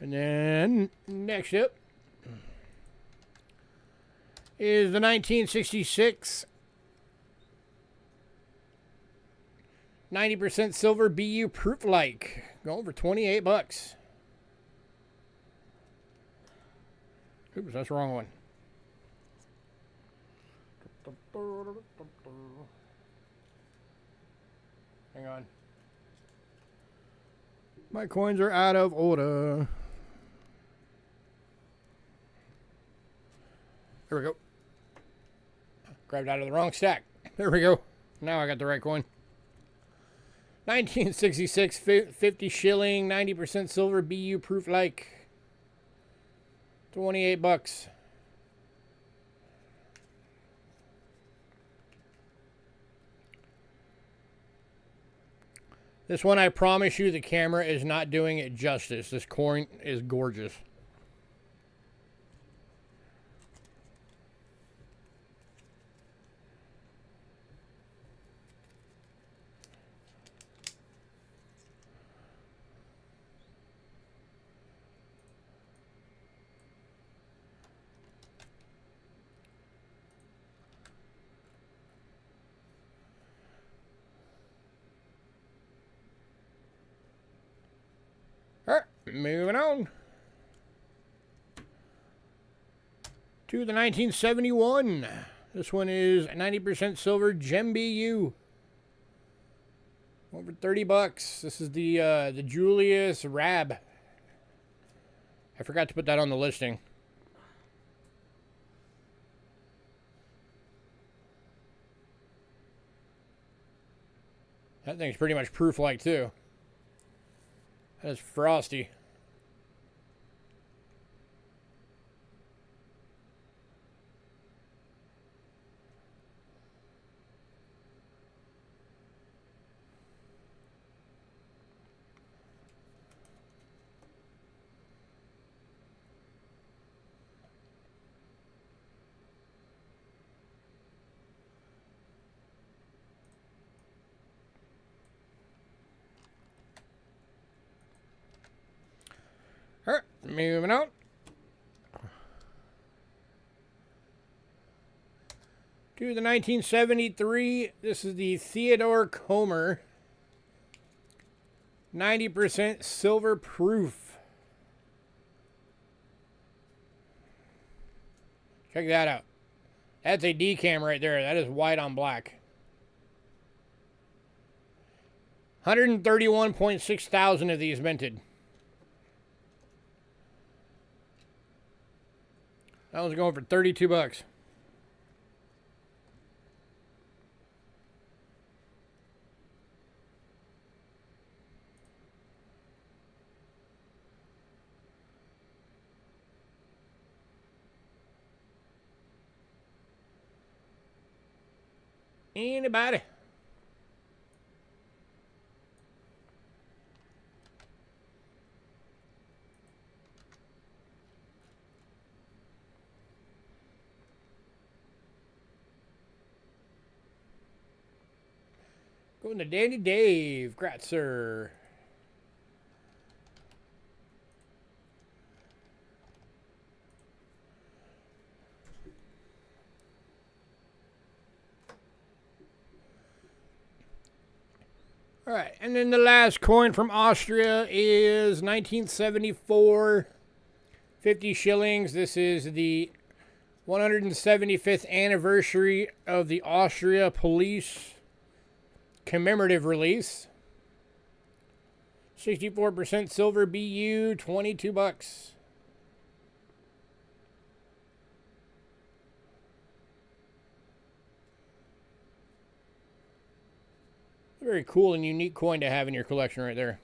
[SPEAKER 1] And then next up is the 1966 90% silver BU proof like, going for 28 bucks. Oops, that's the wrong one. Hang on. My coins are out of order. There we go. Grabbed out of the wrong stack. There we go. Now I got the right coin. 1966 50 shilling, 90% silver BU proof like. 28 bucks. This one, I promise you, the camera is not doing it justice. This coin is gorgeous. Alright, moving on to the 1971. This one is 90% silver gem BU. Over 30 bucks. This is the Julius Rab. I forgot to put that on the listing. That thing's pretty much proof-like too. That's frosty. Alright, moving on. To the 1973, this is the Theodore Comer. 90% silver proof. Check that out. That's a decam right there. That is white on black. 131.6 thousand of these minted. That one's going for 32 bucks. Anybody? Going to Danny Dave. Gratzer. All right, and then the last coin from Austria is 1974, 50 shillings. This is the 175th anniversary of the Austria Police commemorative release. 64% silver BU, 22 bucks. Very cool and unique coin to have in your collection right there.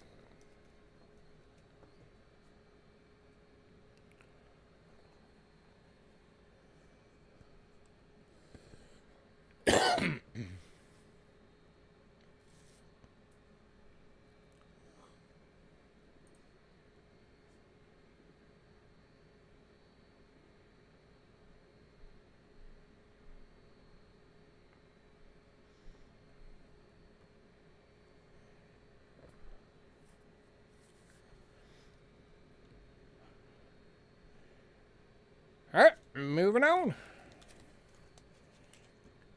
[SPEAKER 1] All right, moving on.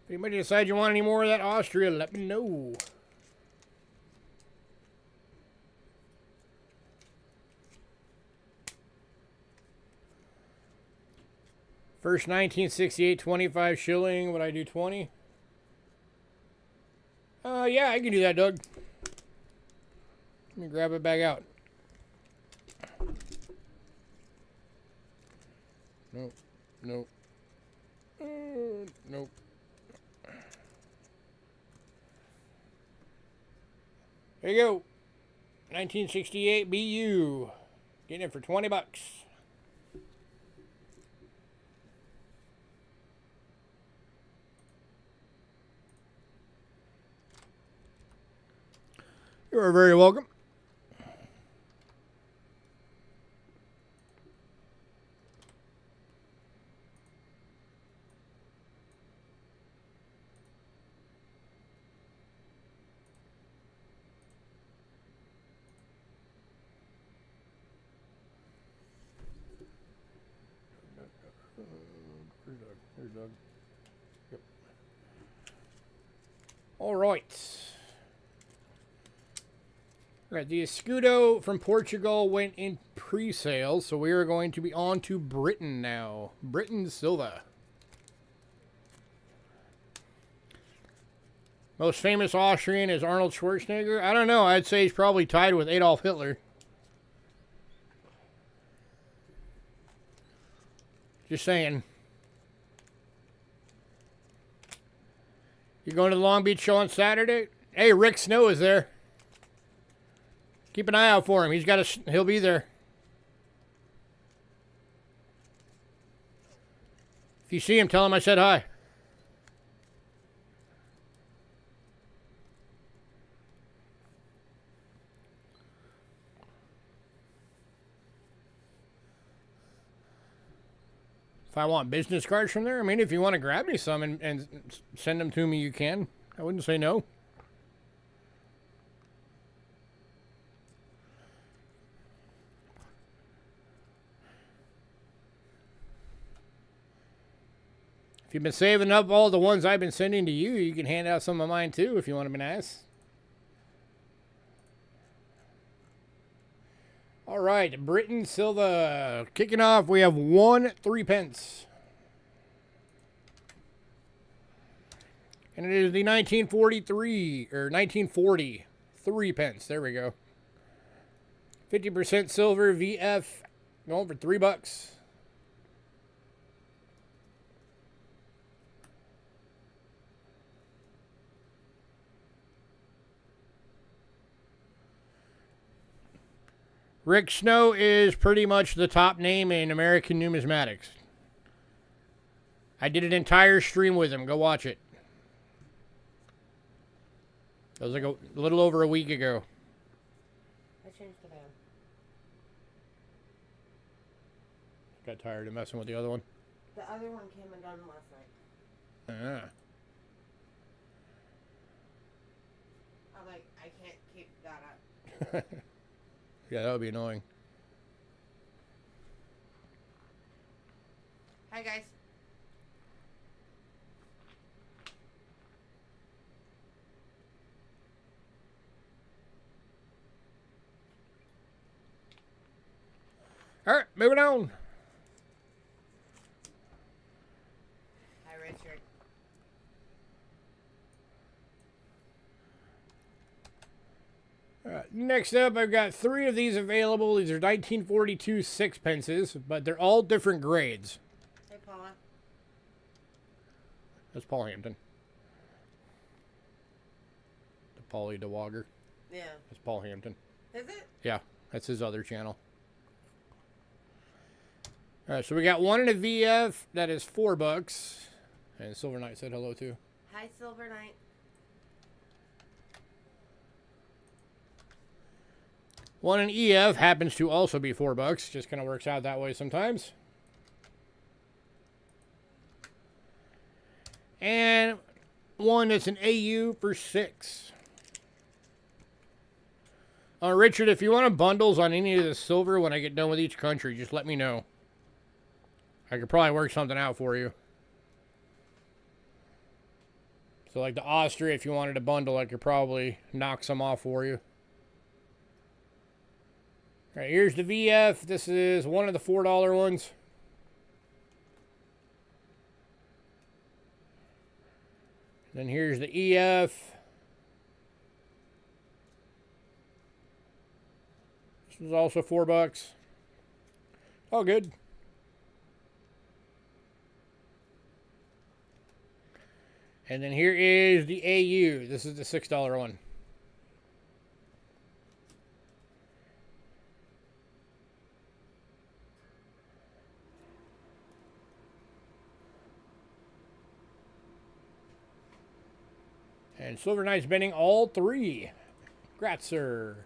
[SPEAKER 1] If anybody decides you want any more of that Austria, let me know. First 1968, 25 shilling. Would I do 20? Yeah, I can do that, Doug. Let me grab it back out. Nope. Nope. Nope. There you go. 1968 BU. Getting it for 20 bucks. You are very welcome. There's Doug. Yep. All right. All right, the Escudo from Portugal went in pre-sale, so we are going to be on to Britain now. Britain Silva. Most famous Austrian is Arnold Schwarzenegger. I don't know. I'd say he's probably tied with Adolf Hitler. Just saying. You going to the Long Beach show on Saturday? Hey, Rick Snow is there. Keep an eye out for him. He'll be there. If you see him, tell him I said hi. If I want business cards from there, I mean, if you want to grab me some and send them to me, you can. I wouldn't say no. If you've been saving up all the ones I've been sending to you, you can hand out some of mine too if you want to be nice. All right, Britain Silva. Kicking off, we have 1 3p. And it is the 1943, or 1940 3p. There we go. 50% silver VF, going for $3. Rick Snow is pretty much the top name in American numismatics. I did an entire stream with him. Go watch it. That was like a little over a week ago.
[SPEAKER 2] I changed the van.
[SPEAKER 1] Got tired of messing with the other one.
[SPEAKER 2] The other one came and done last night.
[SPEAKER 1] Ah.
[SPEAKER 2] I'm like, I can't keep that up.
[SPEAKER 1] Yeah, that would be annoying.
[SPEAKER 2] Hi, guys.
[SPEAKER 1] All right, moving on.
[SPEAKER 2] Hi, Richard.
[SPEAKER 1] All right, next up, I've got 3 of these available. These are 1942 sixpences, but they're all different grades.
[SPEAKER 2] Hey, Paula.
[SPEAKER 1] That's Paul Hampton. The Paulie DeWogger.
[SPEAKER 2] Yeah.
[SPEAKER 1] That's Paul Hampton.
[SPEAKER 2] Is it?
[SPEAKER 1] Yeah, that's his other channel. All right, so we got one in a VF that is $4. And Silver Knight said hello too.
[SPEAKER 2] Hi, Silver Knight.
[SPEAKER 1] One in EF happens to also be $4. Just kind of works out that way sometimes. And one that's an AU for $6. Richard, if you want bundles on any of the silver when I get done with each country, just let me know. I could probably work something out for you. So like the Austria, if you wanted a bundle, I could probably knock some off for you. All right, here's the VF. This is one of the $4 ones. Then here's the EF. This is also $4. All good. And then here is the AU. This is the $6 one. And Silver Knight's bending all 3. Congrats, sir.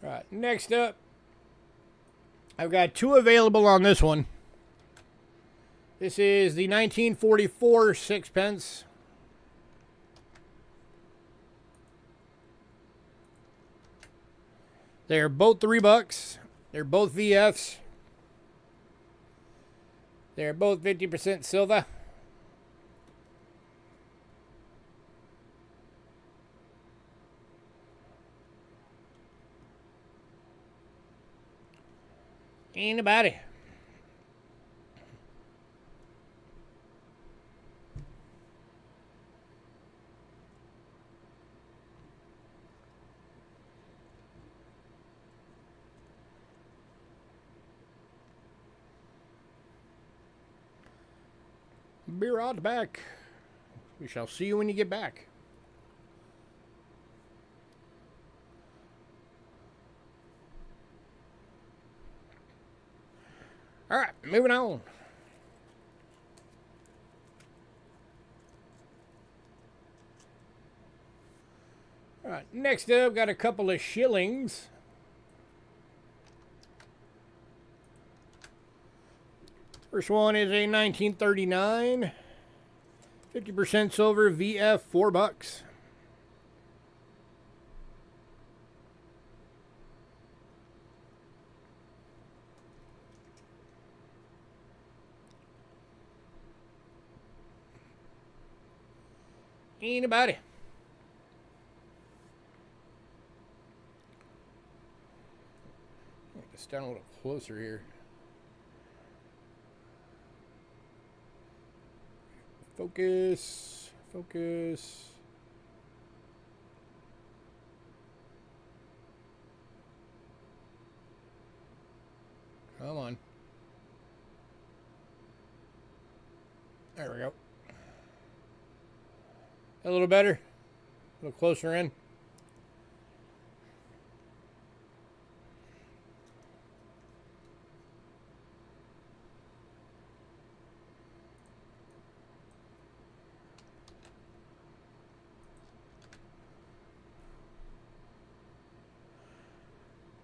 [SPEAKER 1] All right, next up, I've got 2 available on this one. This is the 1944 sixpence. They're both $3. They're both VFs. They're both 50% silver. Anybody? Be right back. We shall see you when you get back. All right, moving on. All right, next up, got a couple of shillings. First one is a 1939, 50% silver VF, $4. Anybody? Get this down a little closer here. Focus, focus. Come on. There we go. A little better. A little closer in.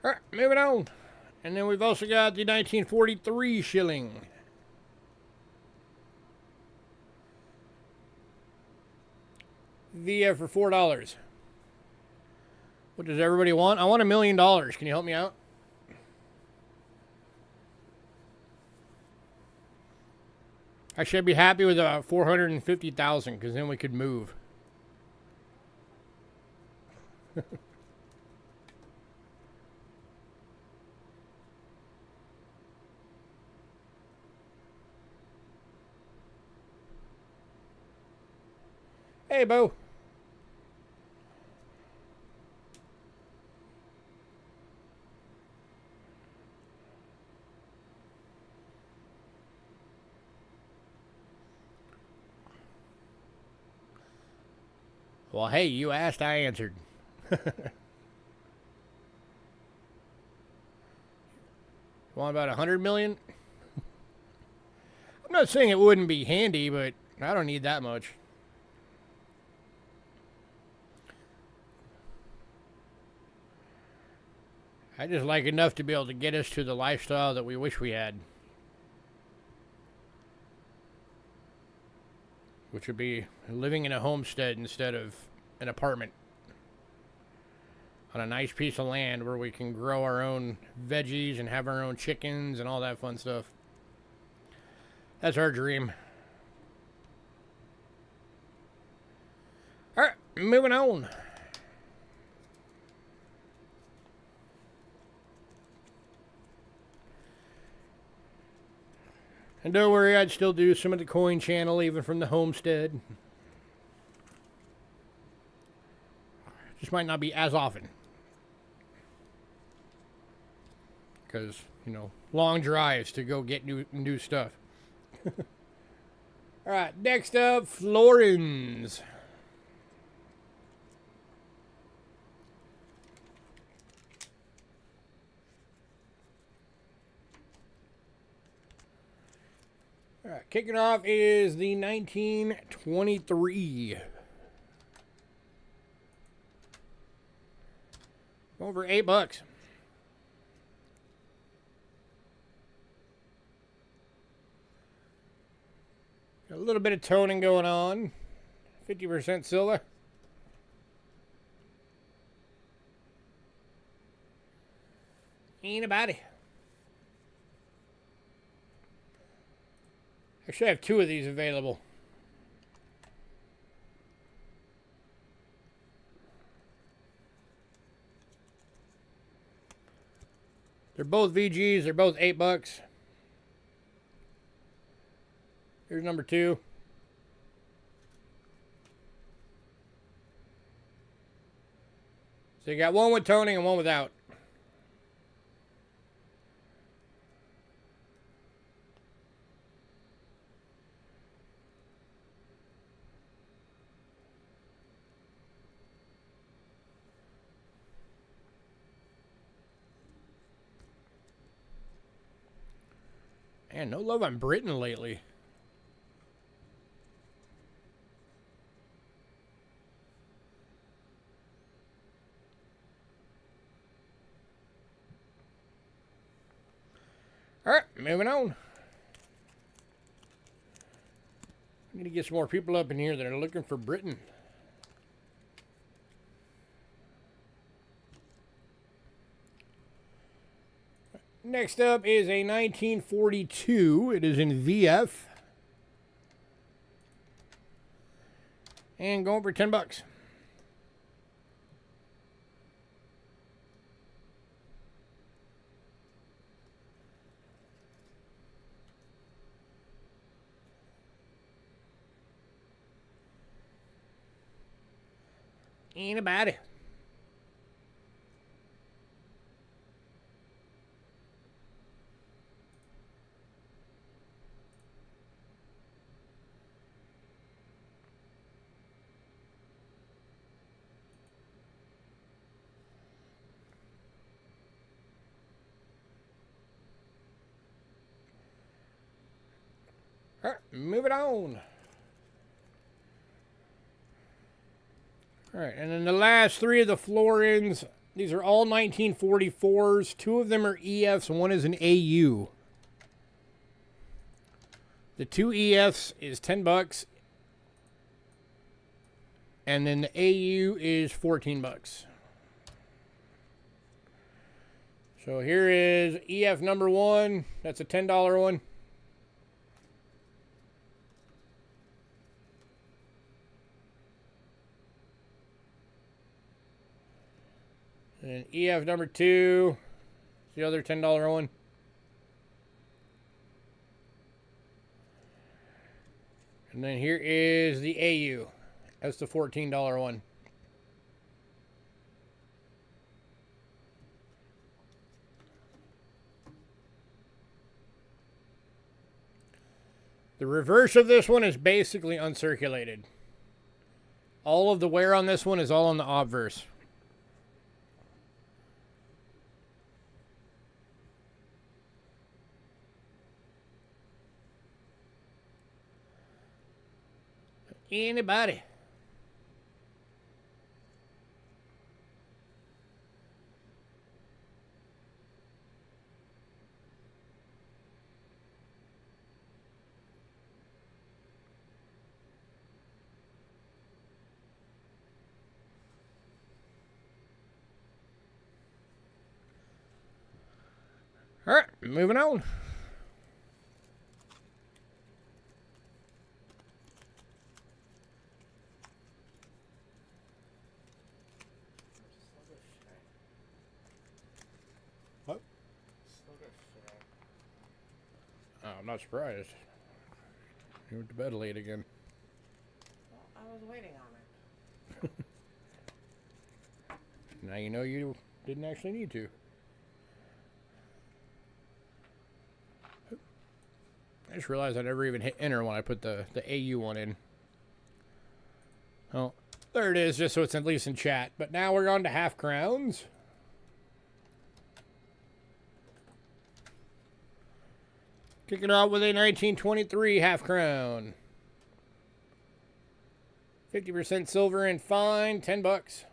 [SPEAKER 1] All right, moving on. And then we've also got the 1943 shilling. Via for $4. What does everybody want? I want $1 million. Can you help me out? Actually, I'd be happy with 450,000 because then we could move. Hey, Bo. Well, hey, you asked, I answered. Want about 100 million? I'm not saying it wouldn't be handy, but I don't need that much. I just like enough to be able to get us to the lifestyle that we wish we had. Which would be living in a homestead instead of an apartment. On a nice piece of land where we can grow our own veggies and have our own chickens and all that fun stuff. That's our dream. Alright, moving on. And don't worry, I'd still do some of the coin channel even from the homestead. Just might not be as often. Because, you know, long drives to go get new stuff. Alright, next up, florins. Alright, kicking off is the 1923. Over $8. Got a little bit of toning going on. 50% silver. Ain't a body. Actually, I have 2 of these available. They're both VGs. They're both $8. Here's number 2. So you got one with toning and one without. Man, no love on Britain lately. Alright, moving on. I need to get some more people up in here that are looking for Britain. Next up is a 1942. It is in VF. And going for $10. Ain't about it. All right, moving on. All right, and then the last three of the floor-ins, these are all 1944s. Two of them are EFs, one is an AU. The two EFs is $10, and then the AU is $14. So here is EF number one. That's a $10 one. And EF number two, the other $10 one. And then here is the AU. That's the $14 one. The reverse of this one is basically uncirculated. All of the wear on this one is all on the obverse. Anybody? All right, moving on. What? Oh, I'm not surprised. You went to bed late again.
[SPEAKER 2] Well, I was waiting on it.
[SPEAKER 1] Now you know you didn't actually need to. I just realized I never even hit enter when I put the AU one in. Oh, there it is, just so it's at least in chat. But now we're on to half crowns. Kicking out with a 1923 half crown. 50% silver and fine, $10.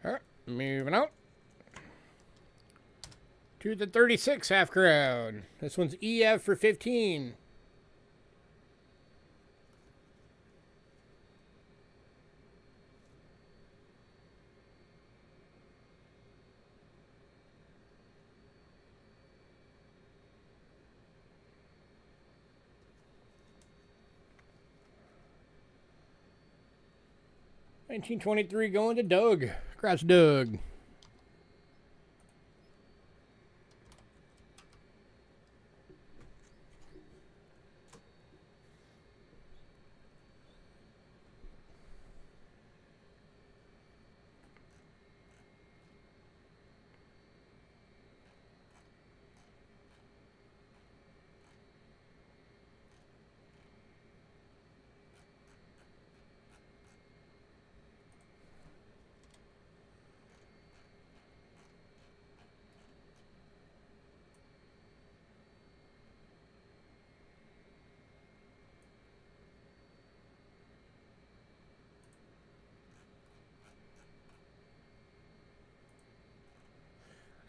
[SPEAKER 1] All right, moving on to the 36 half crown. This one's EF for 15. $19.23 going to Doug. Congrats, Doug.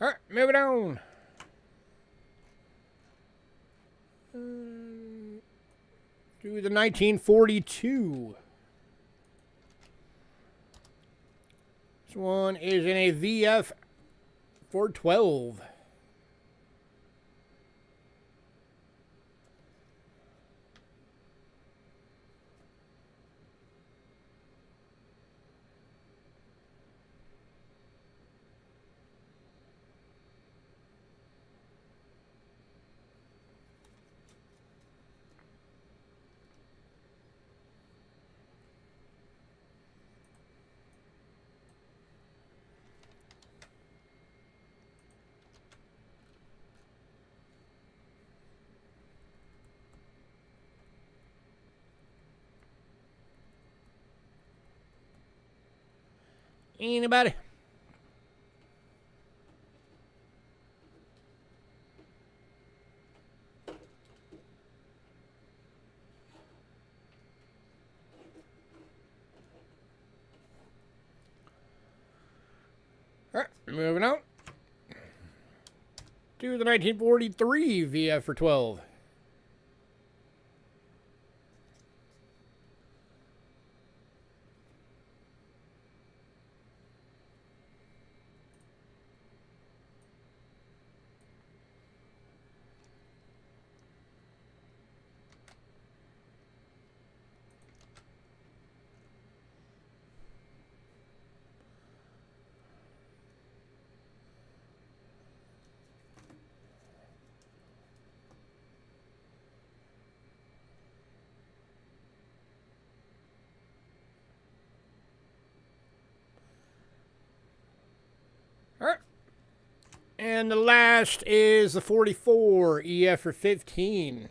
[SPEAKER 1] All right, moving on. To the 1942. This one is in a VF for 12. Anybody? All right, moving on to the 1943 VF for 12. All right. And the last is the 44 EF for 15.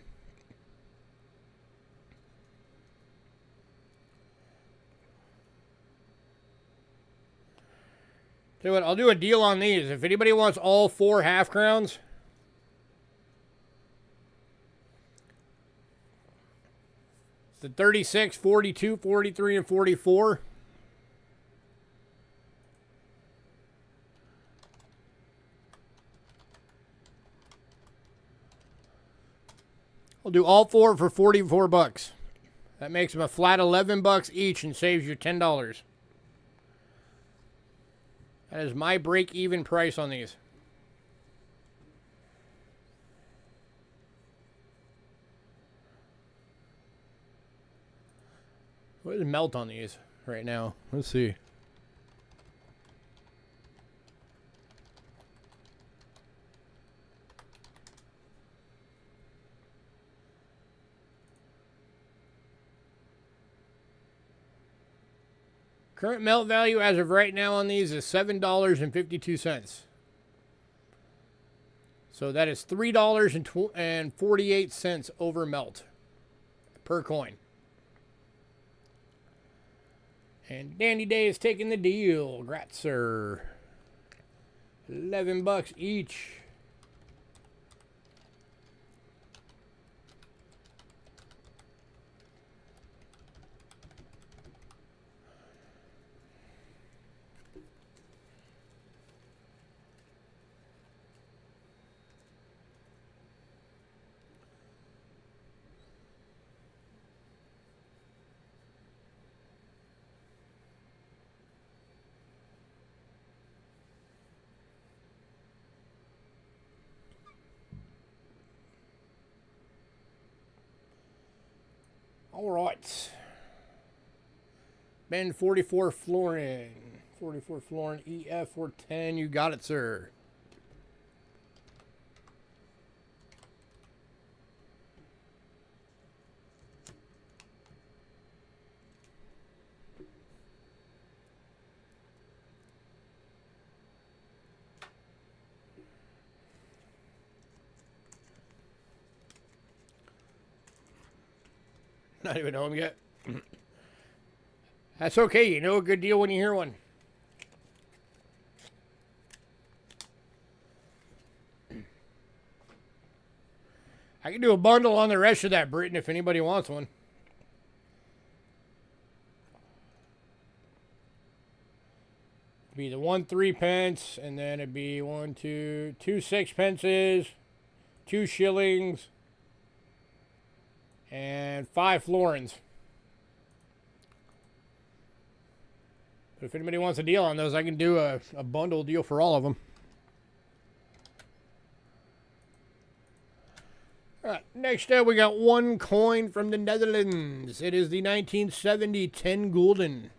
[SPEAKER 1] Tell you what, I'll do a deal on these. If anybody wants all 4 half crowns, the 36, 42, 43, and 44. I'll do all 4 for 44 bucks. That makes them a flat 11 bucks each and saves you $10. That is my break-even price on these. What is melt on these right now? Let's see. Current melt value as of right now on these is $7.52. So that is $3.48 over melt per coin. And Dandy Day is taking the deal. Grats, sir. 11 bucks each. All right. Ben 44 Florin. 44 Florin EF 410. You got it, sir. Not even home yet. That's okay. You know a good deal when you hear one. I can do a bundle on the rest of that, Britain, if anybody wants one. Be the 1 3-pence, and then it'd be 2 6-pences, 2 shillings, and 5 florins. But if anybody wants a deal on those, I can do a bundle deal for all of them. All right, next up we got one coin from the Netherlands. It is the 1970 10 gulden.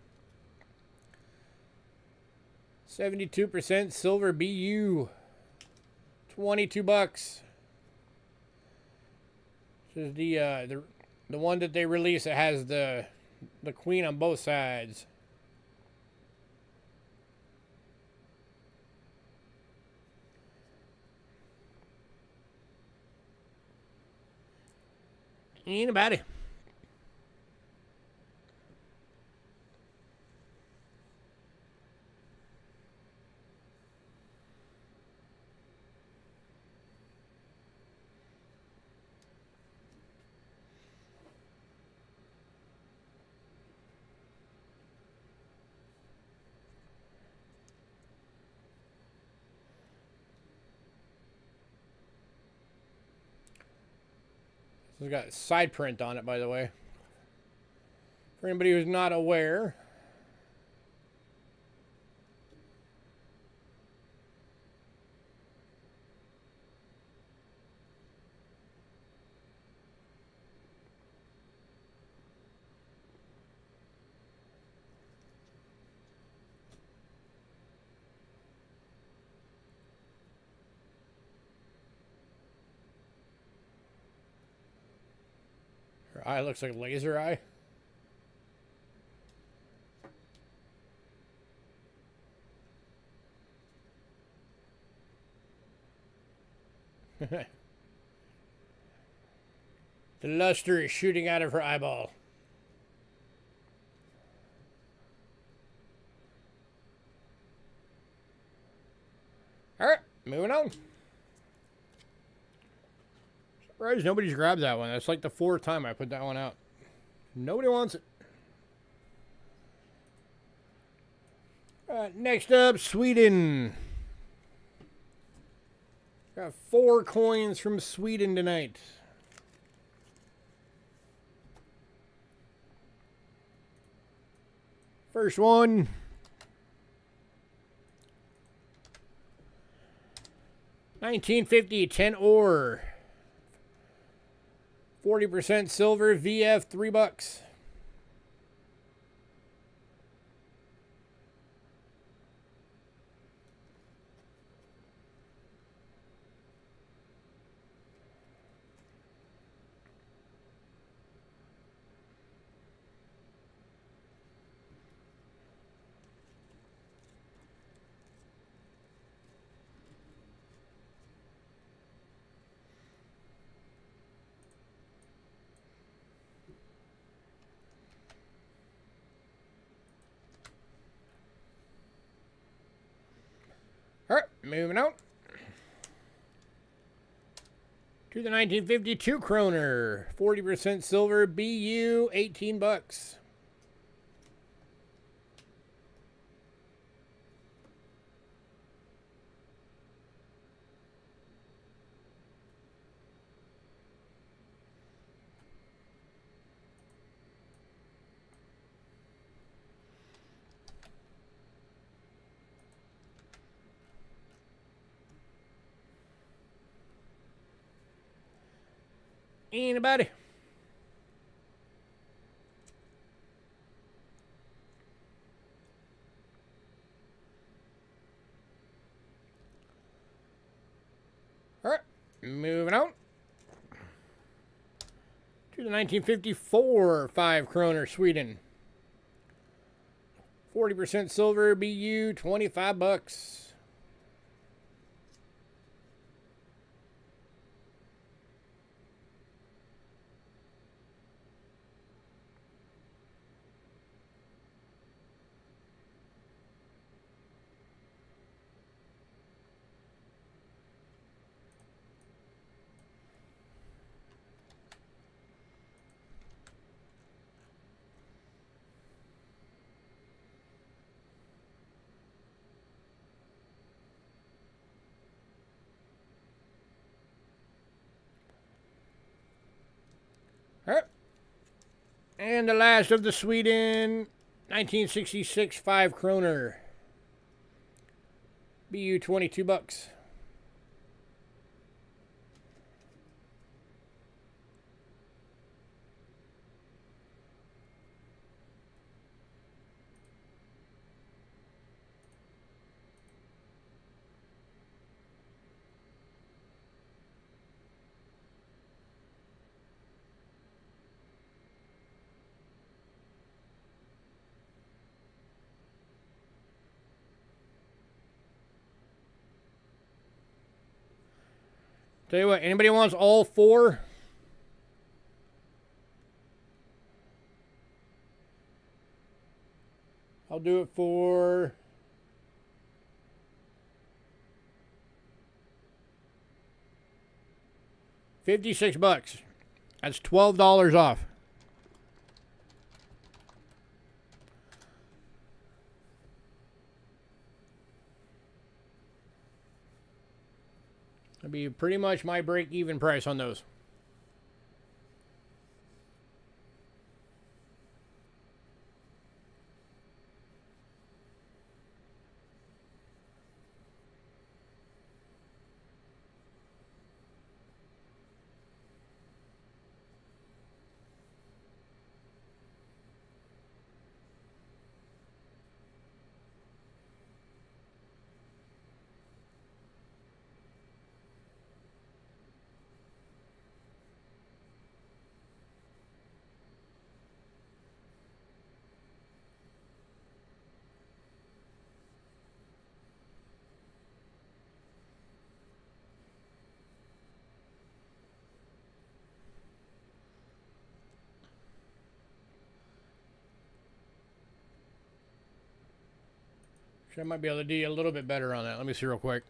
[SPEAKER 1] 72% silver BU. 22 bucks. This is the one that they released that has the queen on both sides. Anybody? It's got side print on it, by the way. For anybody who's not aware. Her eye looks like a laser eye. The luster is shooting out of her eyeball. Alright, moving on. Surprised nobody's grabbed that one. That's like the 4th time I put that one out. Nobody wants it. Alright, next up, Sweden. Got 4 coins from Sweden tonight. First one. $19.50, 10 ore. 40% silver, VF, $3. Alright, moving on. To the 1952 kroner. 40% silver, BU, $18. Anybody? All right, moving on. To the 1954 5 kroner Sweden. 40% silver, BU, $25. All right. And the last of the Sweden 1966 5 kroner. BU, $22. Tell you what, anybody wants all 4? I'll do it for $56. That's $12 off. That'd be pretty much my break-even price on those. I might be able to do you a little bit better on that. Let me see real quick.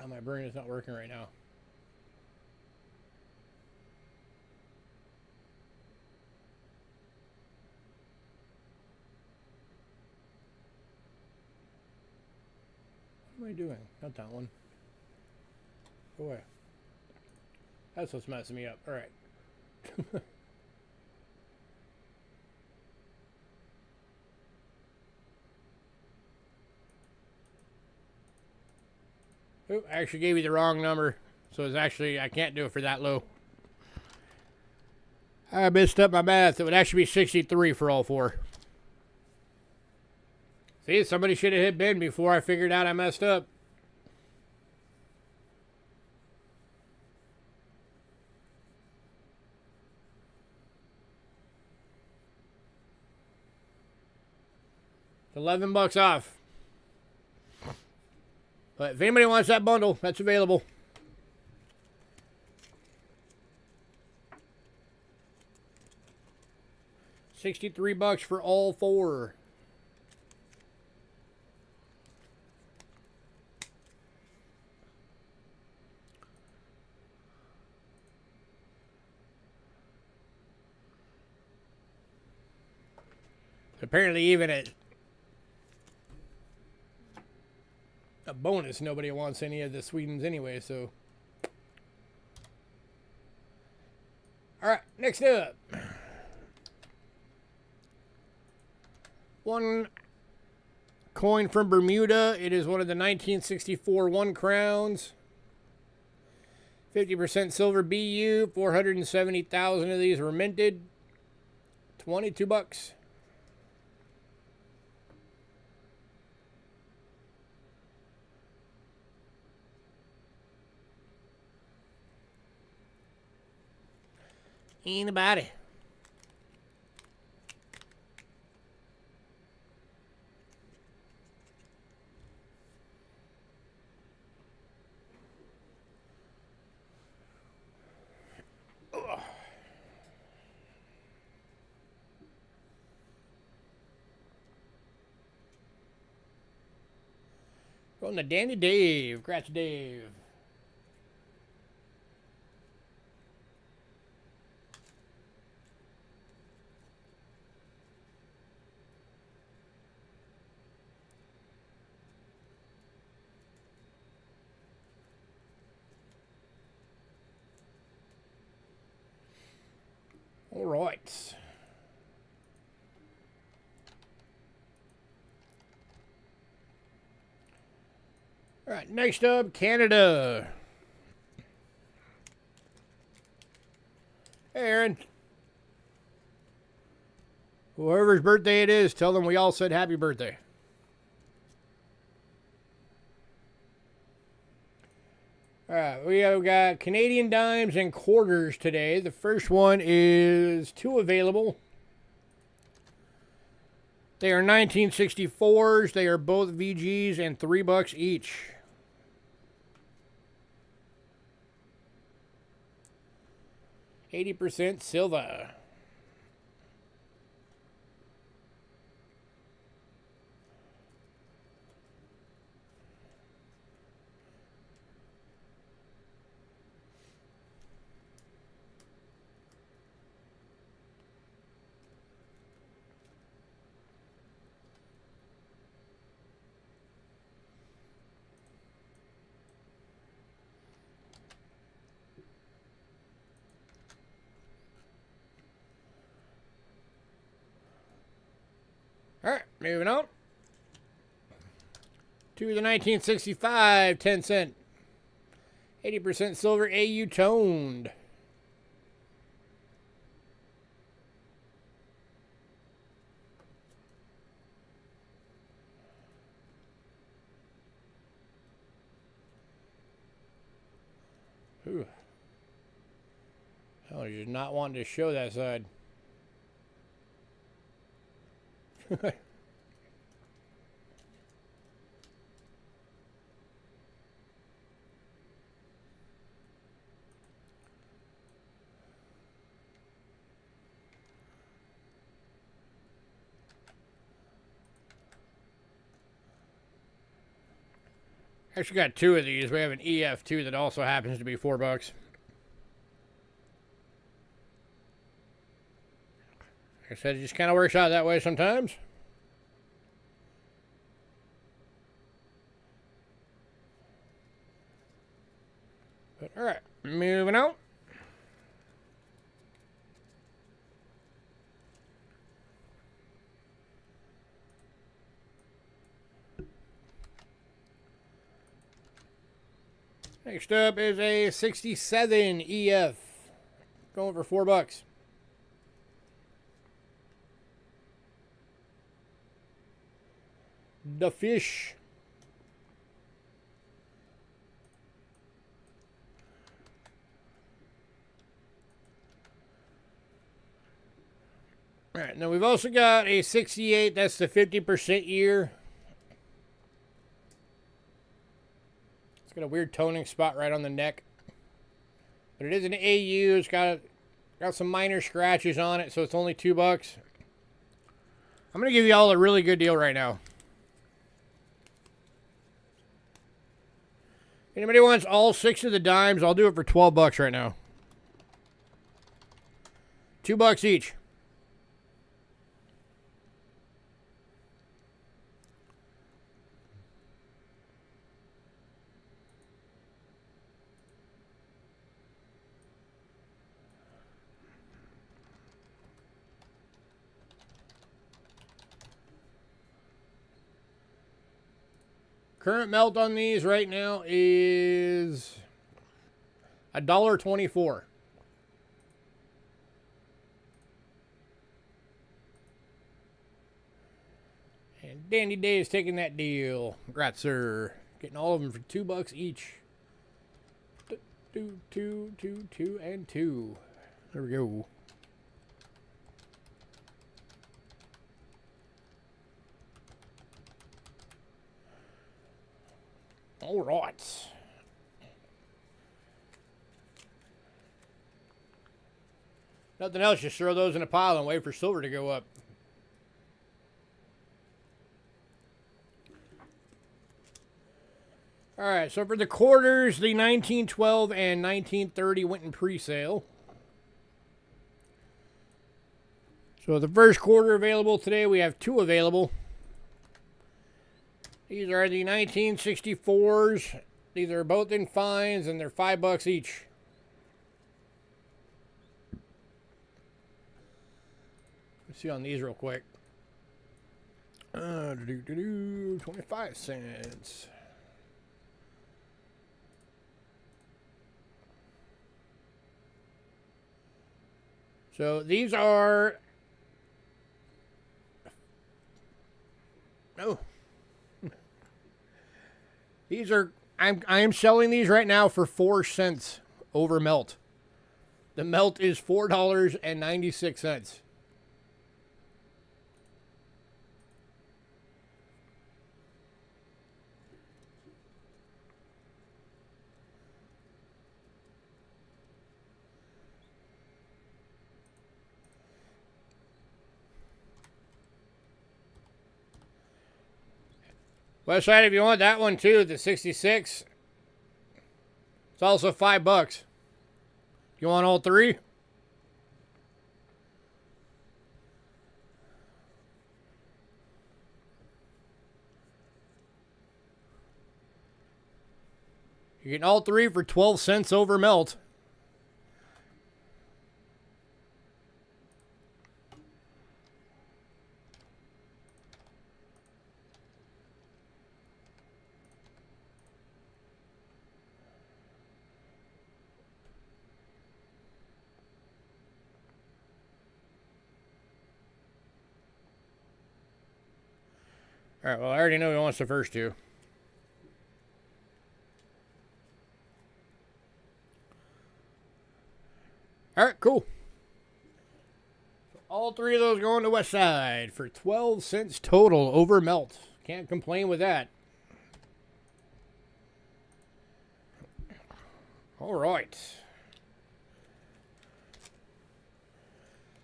[SPEAKER 1] God, my brain is not working right now. What am I doing? Not that one. Go away. That's what's messing me up. All right. Oop, I actually gave you the wrong number. So it's actually, I can't do it for that low. I messed up my math. It would actually be 63 for all four. See, somebody should have hit bin before I figured out I messed up. $11 off. But if anybody wants that bundle, that's available. $63 for all four. Apparently, even at a bonus, nobody wants any of the Swedens anyway, so. Alright, next up. One coin from Bermuda. It is one of the 1964 1 crowns. 50% silver BU. 470,000 of these were minted. $22. Anybody? Going to Danny Dave. Congrats, Dave. All right. All right, next up, Canada. Hey, Aaron. Whoever's birthday it is, tell them we all said happy birthday. All right, we have got Canadian dimes and quarters today. The first one is 2 available. They are 1964s. They are both VGs and $3 each. %, silver. All right, moving on to the 1965 10-cent. 80% silver AU toned. Ooh. Oh, you're not wanting to show that side. Actually got two of these. We have an EF2 that also happens to be $4. Like I said, it just kind of works out that way sometimes. But, all right, moving on. Next up is a 67 EF. Going for $4. The fish. All right, now we've also got a 68. That's the 50% year. It's got a weird toning spot right on the neck. But it is an AU. It's got some minor scratches on it, so it's only $2. I'm going to give you all a really good deal right now. Anybody wants all 6 of the dimes, I'll do it for $12 right now. $2 each. Current melt on these right now is $1.24. And Dandy Day is taking that deal. Congrats, sir. Getting all of them for $2 each. Two, and 2. There we go. All right. Nothing else, just throw those in a pile and wait for silver to go up. All right, so for the quarters, the 1912 and 1930 went in pre-sale. So the first quarter available today, we have 2 available. These are the 1964s. These are both in fines, and they're $5 each. Let's see on these real quick. 25 cents. So these are... Oh. These are, I am selling these right now for 4 cents over melt. The melt is $4.96. Website, if you want that one too, the 66. It's also $5. You want all 3? You're getting all 3 for 12 cents over melt. All right, well, I already know who wants the first 2. All right, cool. All three of those going to West Side for 12 cents total over melt. Can't complain with that. All right.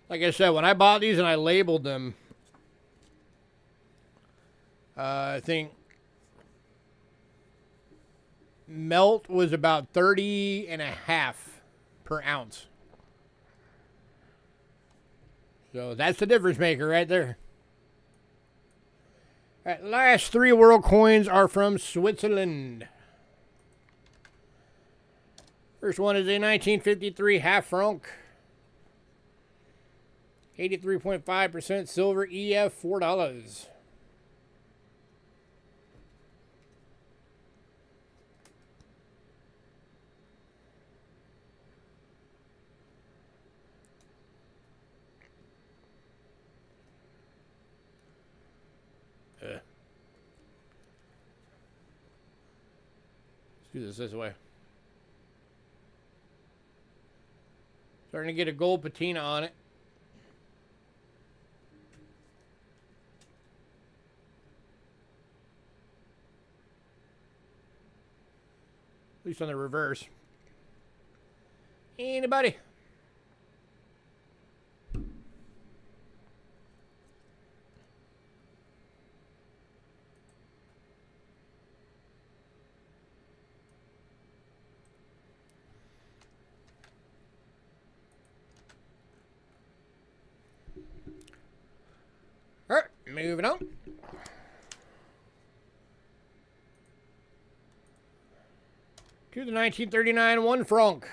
[SPEAKER 1] Like I said, when I bought these and I labeled them, I think melt was about 30.5 per ounce. So that's the difference maker right there. All right, last three world coins are from Switzerland. First one is a 1953 half franc. 83.5% silver EF, $4. Let's do this way. Starting to get a gold patina on it. At least on the reverse. Anybody? All right, moving on. To the 1939 1 franc.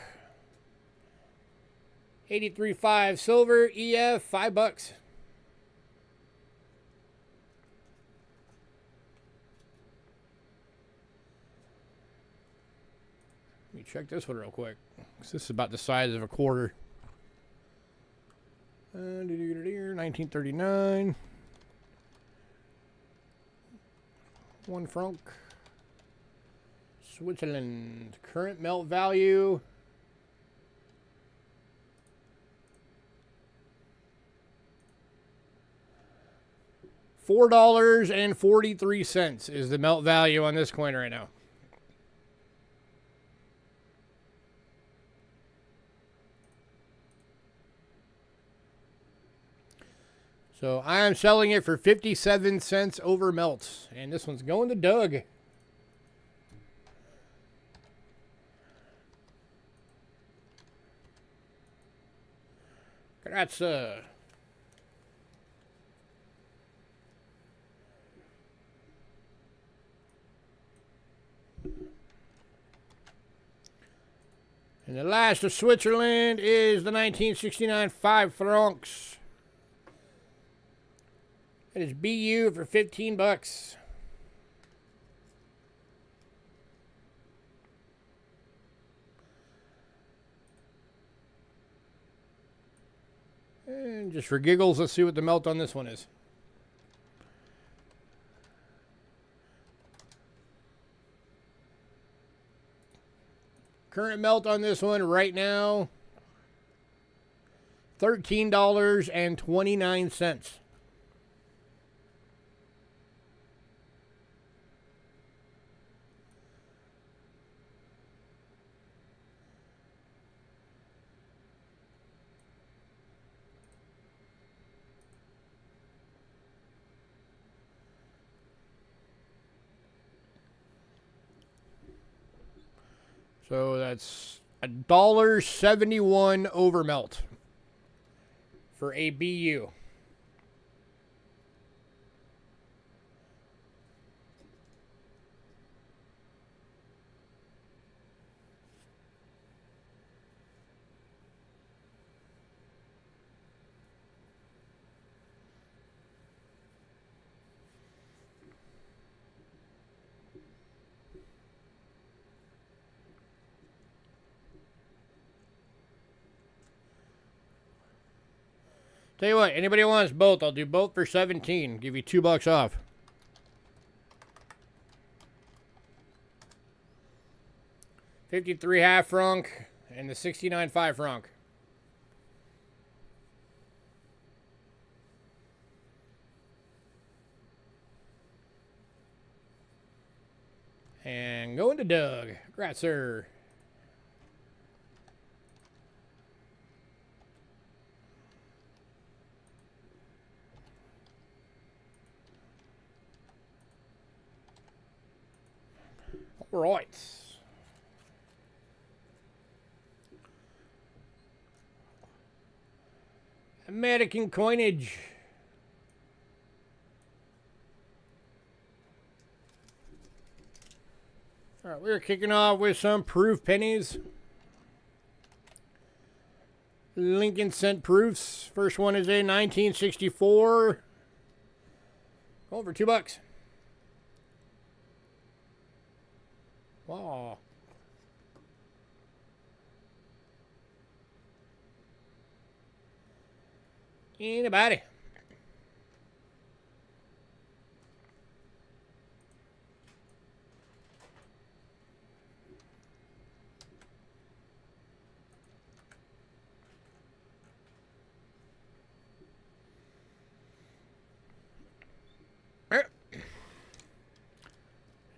[SPEAKER 1] 83.5 silver EF, $5. Let me check this one real quick. This is about the size of a quarter. 1939. 1 franc. Switzerland. Current melt value. $4.43 is the melt value on this coin right now. So I am selling it for 57 cents over melt. And this one's going to Doug. Congrats. And the last of Switzerland is the 1969 5 francs. It is BU for $15. And just for giggles, let's see what the melt on this one is. Current melt on this one right now, $13.29. So that's $1.71 over melt for a BU. Tell you what, anybody wants both, I'll do both for 17. Give you $2 off. $53 half franc and the 69 5 franc. And going to Doug. Congrats, sir. All right. American coinage. All right, we're kicking off with some proof pennies. Lincoln cent proofs. First one is a 1964. Going for $2. Wow. Anybody?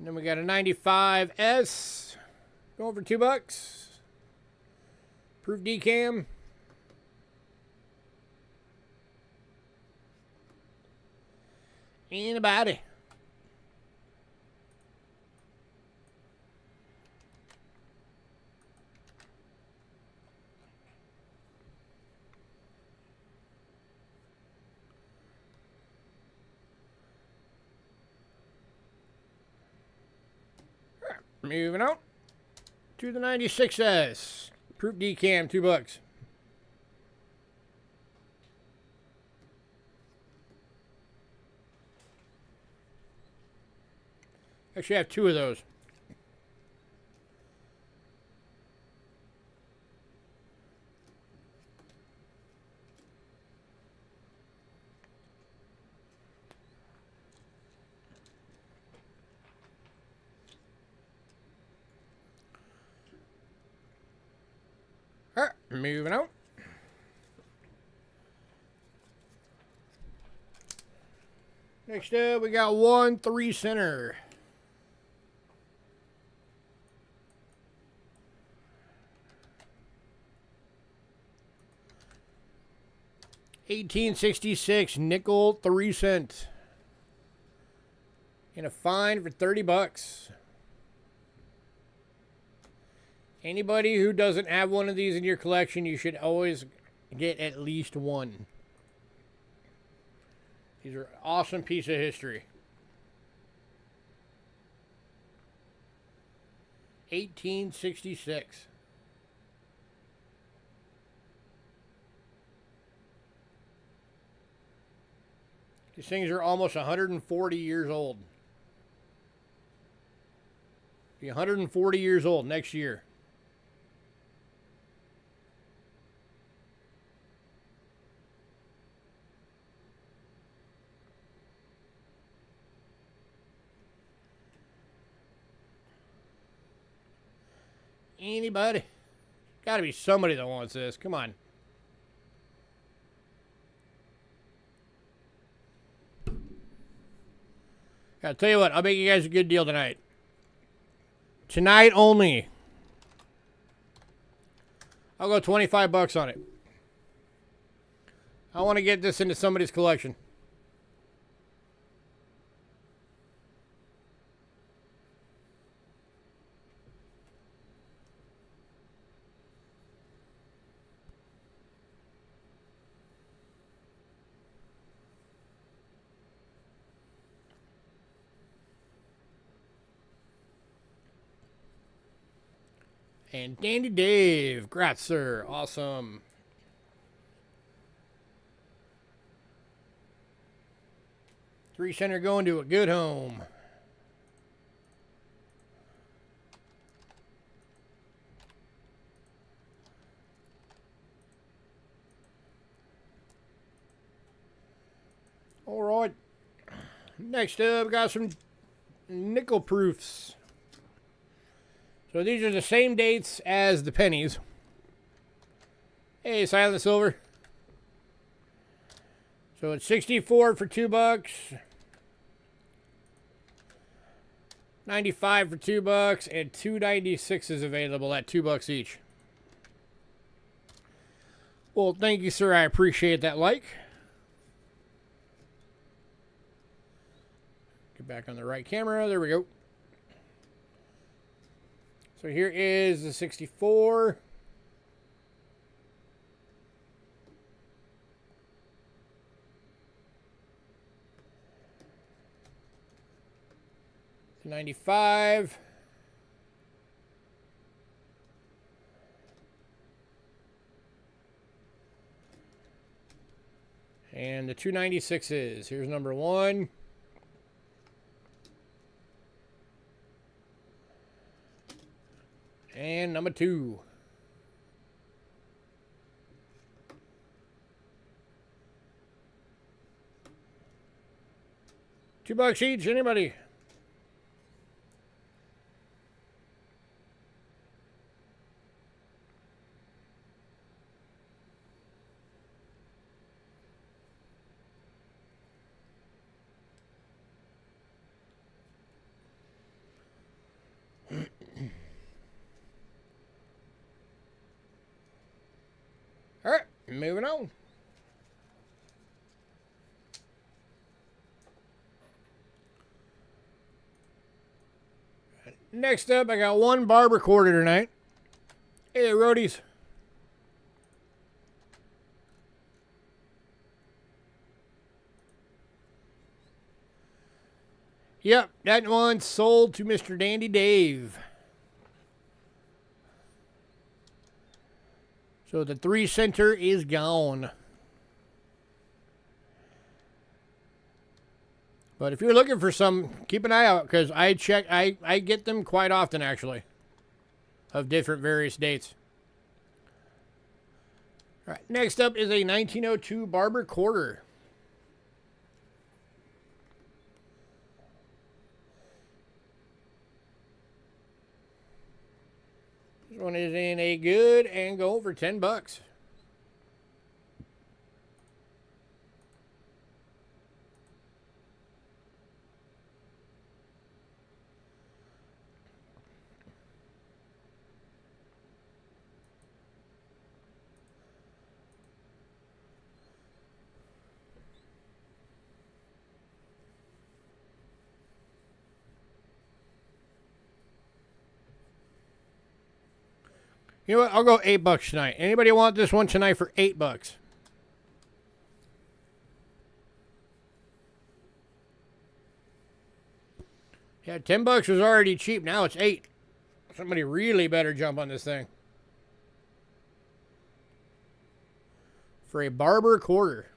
[SPEAKER 1] And then we got a 95S. Going for $2. Proof decam. Anybody? Moving on to the 96S. Proof decam, $2. Actually, I have two of those. All right, moving on. Next up, we got one 3-center. $18.66 nickel 3-cent. And a fine for $30. Anybody who doesn't have one of these in your collection, you should always get at least one. These are an awesome piece of history. $18.66. These things are almost 140 years old. Be 140 years old next year. Anybody? Gotta be somebody that wants this. Come on. I'll tell you what, I'll make you guys a good deal tonight. Tonight only. I'll go $25 on it. I want to get this into somebody's collection. And Dandy Dave, congrats, sir. Awesome. 3-center going to a good home. All right. Next up, we got some nickel proofs. So these are the same dates as the pennies. Hey, Silent Silver. So it's 64 for $2. $95 for $2, and 296 is available at $2 each. Well, thank you, sir. I appreciate that like. Get back on the right camera. There we go. So here is the 64. The 95. And the 296s. Here's number 1. And number 2. $2 each, anybody? All right, moving on. Next up, I got one barber quarter tonight. Hey, roadies. Yep, that one sold to Mr. Dandy Dave. So the 3 center is gone. But if you're looking for some, keep an eye out, because I get them quite often, actually, of different various dates. All right, next up is a 1902 barber quarter. This one is in a good and gold for $10. You know what? I'll go $8 tonight. Anybody want this one tonight for $8? Yeah, $10 was already cheap. Now it's $8. Somebody really better jump on this thing. For a barber quarter.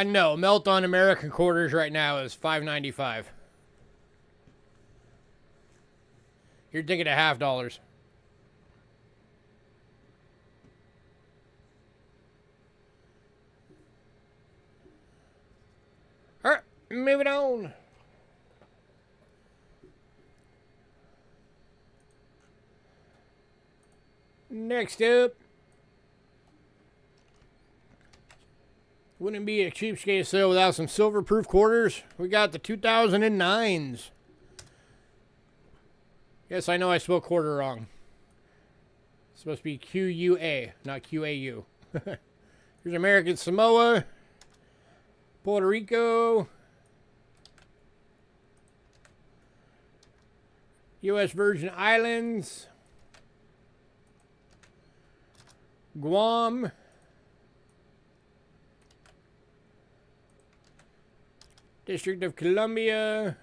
[SPEAKER 1] No, melt on American quarters right now is $5.95. You're thinking of $half. All right, moving on. Next up. Wouldn't be a cheapskate sale without some silver-proof quarters. We got the 2009s. Yes, I know I spelled quarter wrong. It's supposed to be Q-U-A, not Q-A-U. Here's American Samoa, Puerto Rico, U.S. Virgin Islands, Guam, District of Columbia,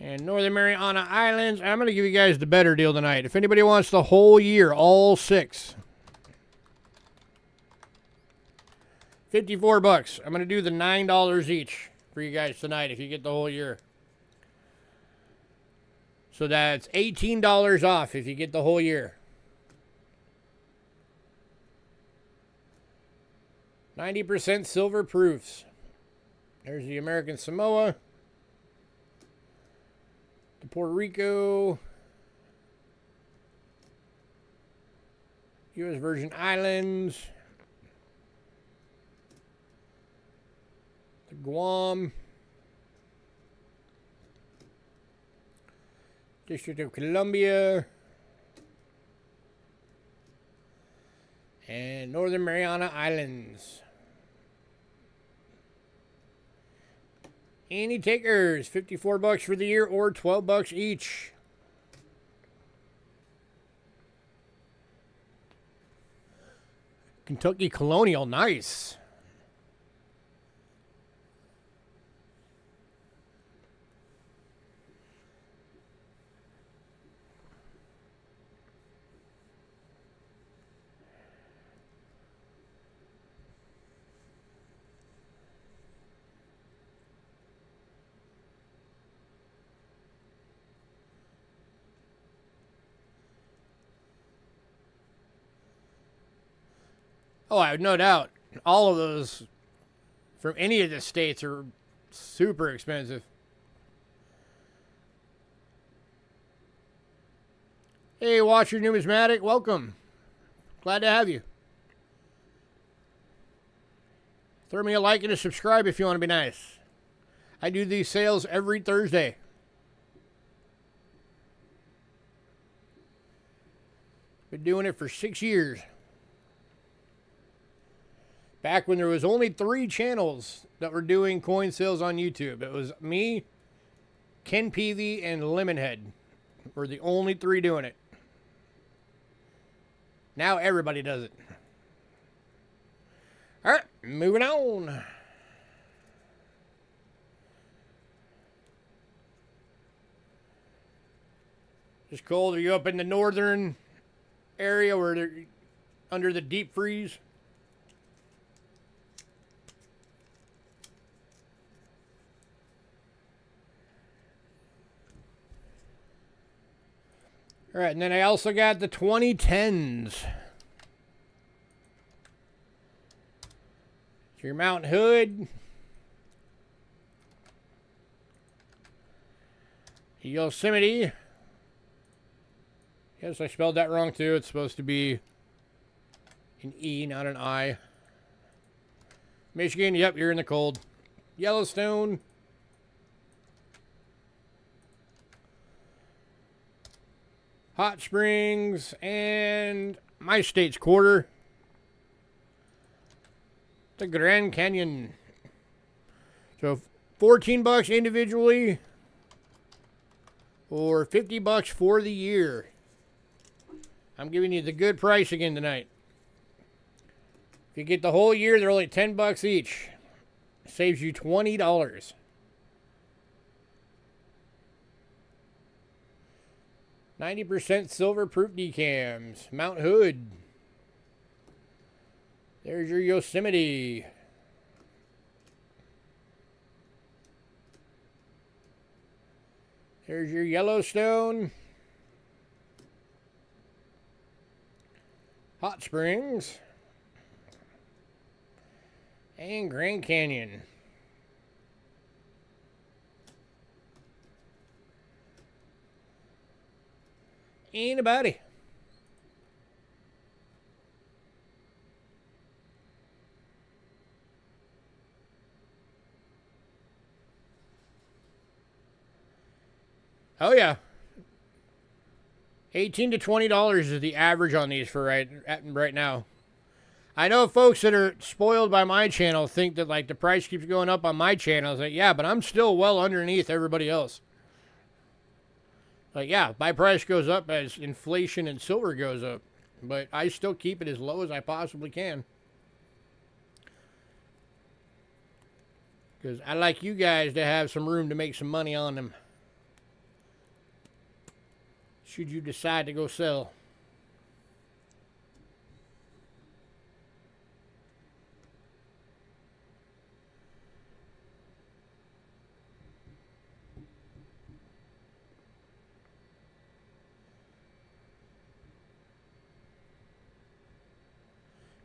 [SPEAKER 1] and Northern Mariana Islands. I'm going to give you guys the better deal tonight. If anybody wants the whole year, all 6, $54. I'm going to do the $9 each for you guys tonight if you get the whole year. So that's $18 off if you get the whole year. 90% silver proofs. There's the American Samoa. The Puerto Rico. U.S. Virgin Islands. The Guam. District of Columbia. And Northern Mariana Islands. Any takers? $54 for the year or $12 each. Kentucky Colonial, nice. Oh, I have no doubt. All of those from any of the states are super expensive. Hey, Watcher Numismatic, welcome. Glad to have you. Throw me a like and a subscribe if you want to be nice. I do these sales every Thursday. Been doing it for 6 years. Back when there was only 3 channels that were doing coin sales on YouTube. It was me, Ken Peavy, and Lemonhead were the only 3 doing it. Now everybody does it. All right, moving on. Just cold. Are you up in the northern area where they're under the deep freeze? All right, and then I also got the 2010s. Your Mount Hood. Yosemite. Yes, I spelled that wrong too. It's supposed to be an E, not an I. Michigan, yep, you're in the cold. Yellowstone. Hot Springs, and my state's quarter. The Grand Canyon. So $14 individually or $50 for the year. I'm giving you the good price again tonight. If you get the whole year, they're only $10 each. Saves you $20. %90 silver proof decams. Mount Hood. There's your Yosemite. There's your Yellowstone. Hot Springs. And Grand Canyon. Anybody? Oh yeah. $18 to $20 is the average on these for right now. I know folks that are spoiled by my channel think that like the price keeps going up on my channel. It's like, yeah, but I'm still well underneath everybody else. Like, yeah, my price goes up as inflation and silver goes up, but I still keep it as low as I possibly can. Because I like you guys to have some room to make some money on them. Should you decide to go sell.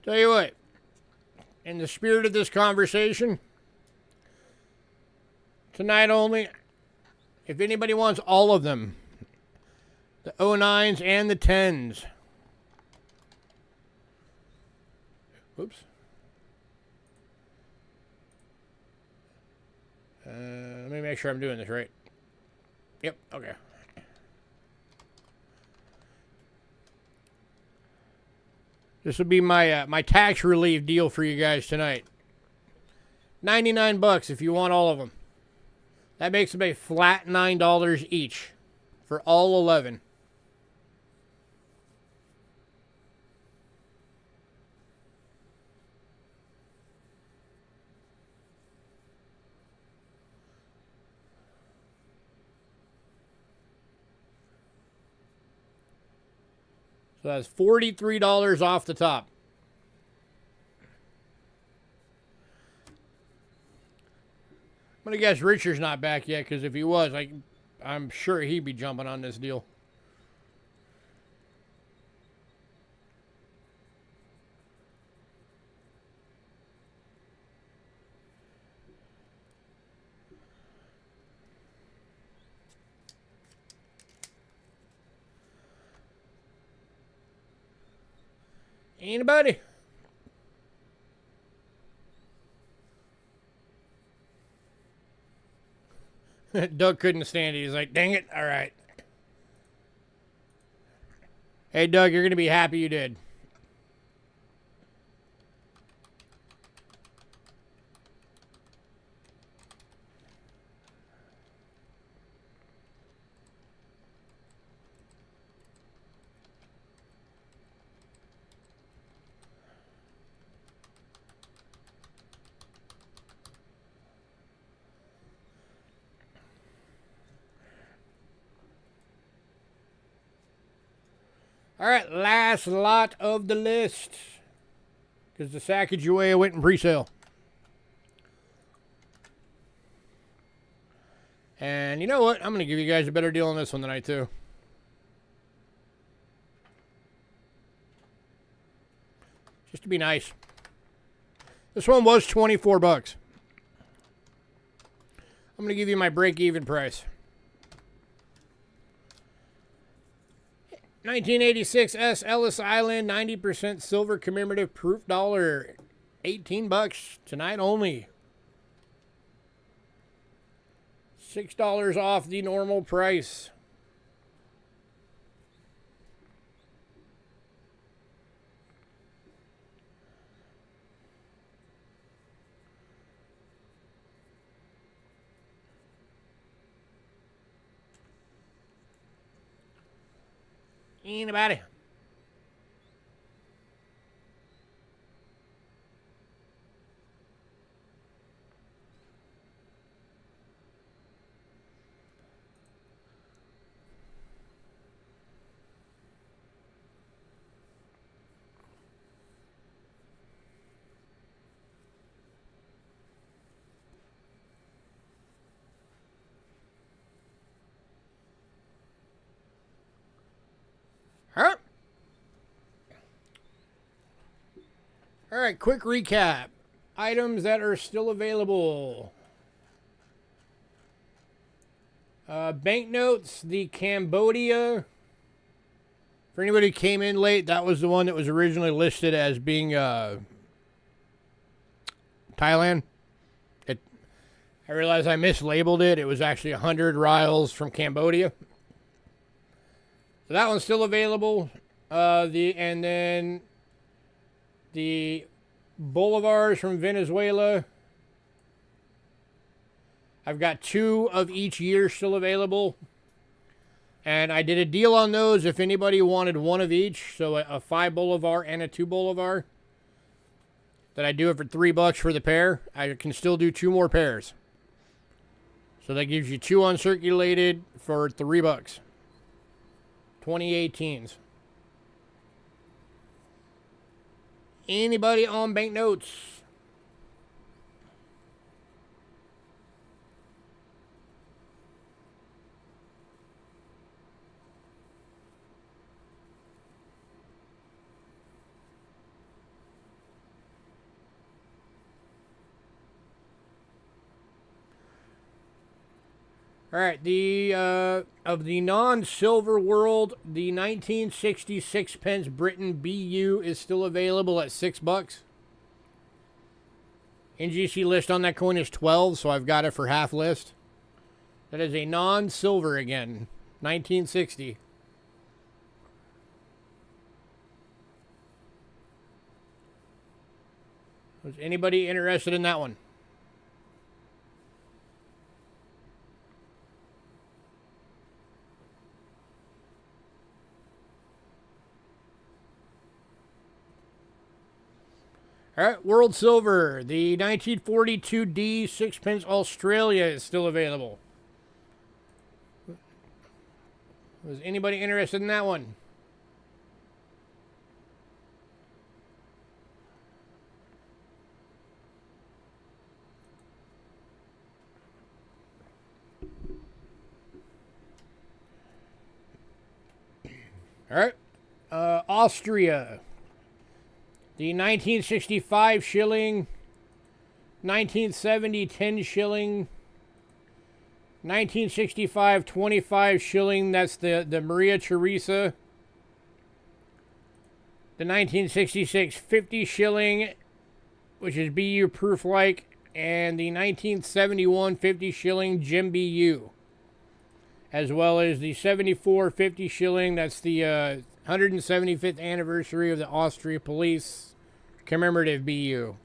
[SPEAKER 1] Tell you what, in the spirit of this conversation, tonight only, if anybody wants all of them, the 09s and the 10s. Oops. Let me make sure I'm doing this right. Yep, okay. This will be my my tax relief deal for you guys tonight. $99 if you want all of them. That makes them a flat $9 each for all 11. So that's $43 off the top. I'm going to guess Richard's not back yet, because if he was, I'm sure he'd be jumping on this deal. Anybody? Doug couldn't stand it. He's like, dang it. All right. Hey, Doug, you're going to be happy you did. All right, last lot of the list, because the Sacagawea went in pre-sale. And you know what? I'm going to give you guys a better deal on this one tonight, too. Just to be nice. This one was $24. I'm going to give you my break-even price. 1986 S Ellis Island 90% silver commemorative proof dollar. $18 tonight only. $6 off the normal price. Anybody? Huh? All right, quick recap. Items that are still available. Banknotes, the Cambodia. For anybody who came in late, that was the one that was originally listed as being Thailand. I realized I mislabeled it. It was actually 100 rials from Cambodia. So that one's still available. And then the bolivars from Venezuela. I've got 2 of each year still available. And I did a deal on those if anybody wanted 1 of each. So a 5 bolivar and a 2 bolivar. That I do it for $3 for the pair. I can still do 2 more pairs. So that gives you 2 uncirculated for $3. 2018s. Anybody on banknotes? All right, the of the non-silver world, the 1966 pence Britain BU is still available at $6. NGC list on that coin is 12, so I've got it for half list. That is a non-silver again, 1960. Was anybody interested in that one? All right, World Silver. The 1942D 6 pence Australia is still available. Was anybody interested in that one? All right, Austria. The 1965 shilling, 1970 10 shilling, 1965 25 shilling, that's the Maria Theresa. The 1966 50 shilling, which is BU proof like, and the 1971 50 shilling Jim BU. As well as the 74 50 shilling, that's the 175th anniversary of the Austria Police commemorative BU.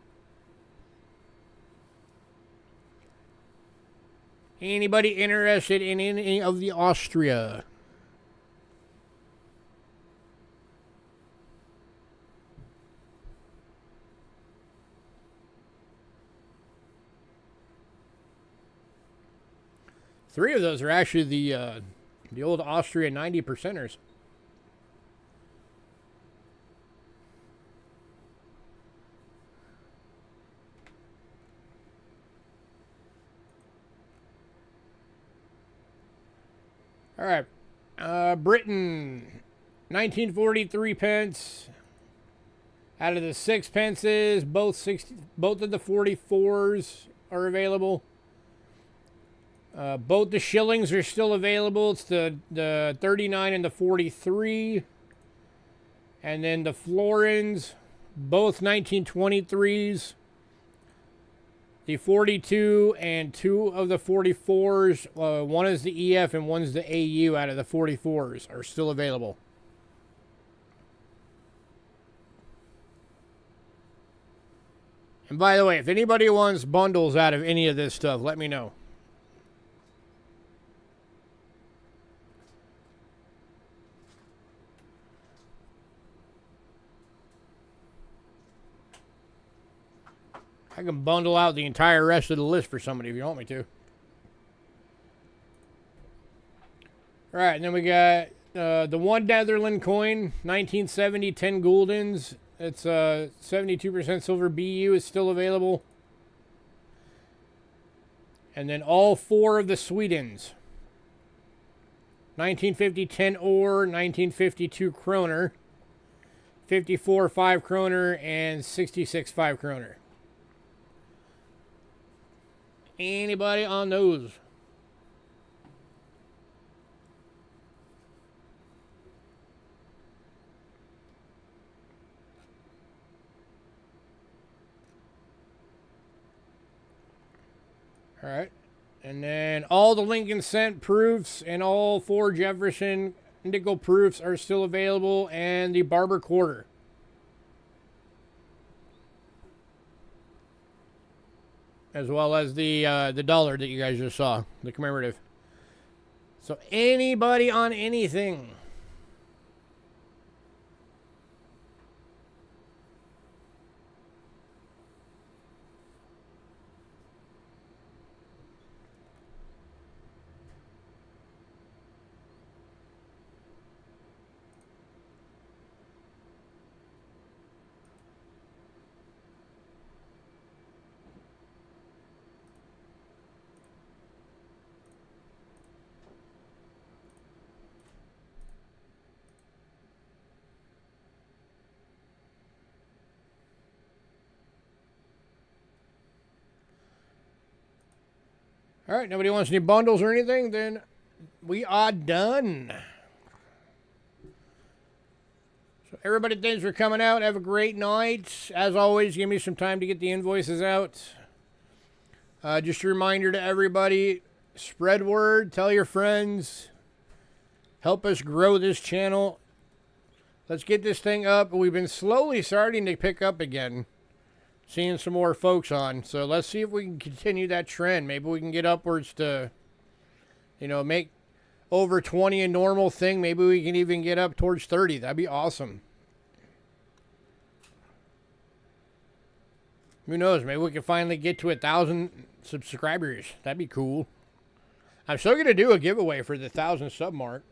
[SPEAKER 1] Anybody interested in any of the Austria? Three of those are actually the old Austria 90 percenters. All right, Britain, 1943 pence. Out of the 6 pences, both of the 44s are available. Both the shillings are still available. It's the 39 and the 43. And then the florins, both 1923s. The 42 and 2 of the 44s, one is the EF and one's the AU out of the 44s, are still available. And by the way, if anybody wants bundles out of any of this stuff, let me know. I can bundle out the entire rest of the list for somebody if you want me to. All right, and then we got the one Netherland coin, 1970, 10 guldens. It's 72% silver BU is still available. And then all 4 of the Swedens. 1950, 10 ore, 1952 kroner, 54, 5 kroner, and 66, 5 kroner. Anybody on those? All right. And then all the Lincoln cent proofs and all 4 Jefferson nickel proofs are still available, and the Barber quarter. As well as the dollar that you guys just saw, the commemorative. So anybody on anything? All right, nobody wants any bundles or anything, then we are done. So everybody, thanks for coming out. Have a great night. As always, give me some time to get the invoices out. Just a reminder to everybody, spread word, tell your friends. Help us grow this channel. Let's get this thing up. We've been slowly starting to pick up again. Seeing some more folks on. So let's see if we can continue that trend. Maybe we can get upwards to, you know, make over 20 a normal thing. Maybe we can even get up towards 30. That'd be awesome. Who knows? Maybe we can finally get to 1,000 subscribers. That'd be cool. I'm still going to do a giveaway for the 1,000 sub mark.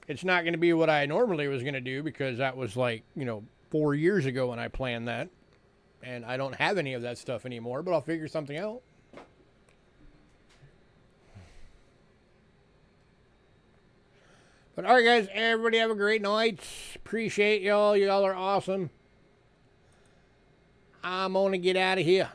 [SPEAKER 1] It's not going to be what I normally was going to do because that was like, you know, 4 years ago when I planned that. And I don't have any of that stuff anymore, but I'll figure something out. But alright guys, everybody have a great night. Appreciate y'all. Y'all are awesome. I'm gonna get out of here.